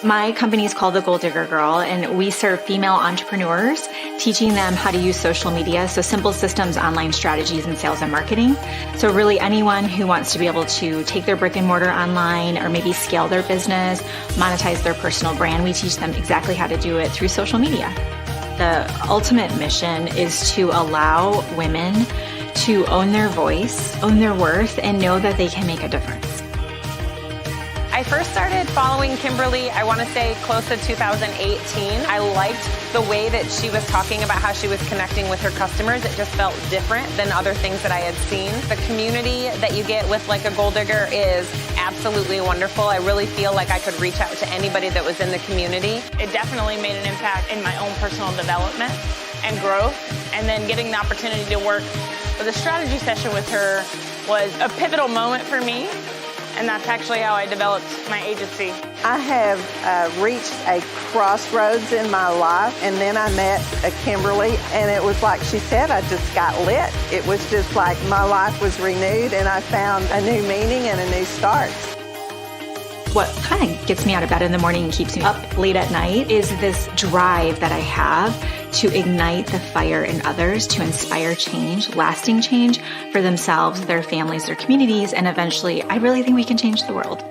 My company is called The Gold Digger Girl, and we serve female entrepreneurs, teaching them how to use social media. So simple systems, online strategies, and sales and marketing. So really anyone who wants to be able to take their brick and mortar online or maybe scale their business, monetize their personal brand, we teach them exactly how to do it through social media. The ultimate mission is to allow women to own their voice, own their worth, and know that they can make a difference. I first started following Kimberly, I want to say close to 2018. I liked the way that she was talking about how she was connecting with her customers. It just felt different than other things that I had seen. The community that you get with like a Gold Digger is absolutely wonderful. I really feel like I could reach out to anybody that was in the community. It definitely made an impact in my own personal development and growth. And then getting the opportunity to work with a strategy session with her was a pivotal moment for me. And that's actually how I developed my agency. I have reached a crossroads in my life, and then I met Kimberly, and it was like she said, I just got lit. It was just like my life was renewed, and I found a new meaning and a new start. What kind of gets me out of bed in the morning and keeps me up late at night is this drive that I have to ignite the fire in others, to inspire change, lasting change for themselves, their families, their communities, and eventually, I really think we can change the world.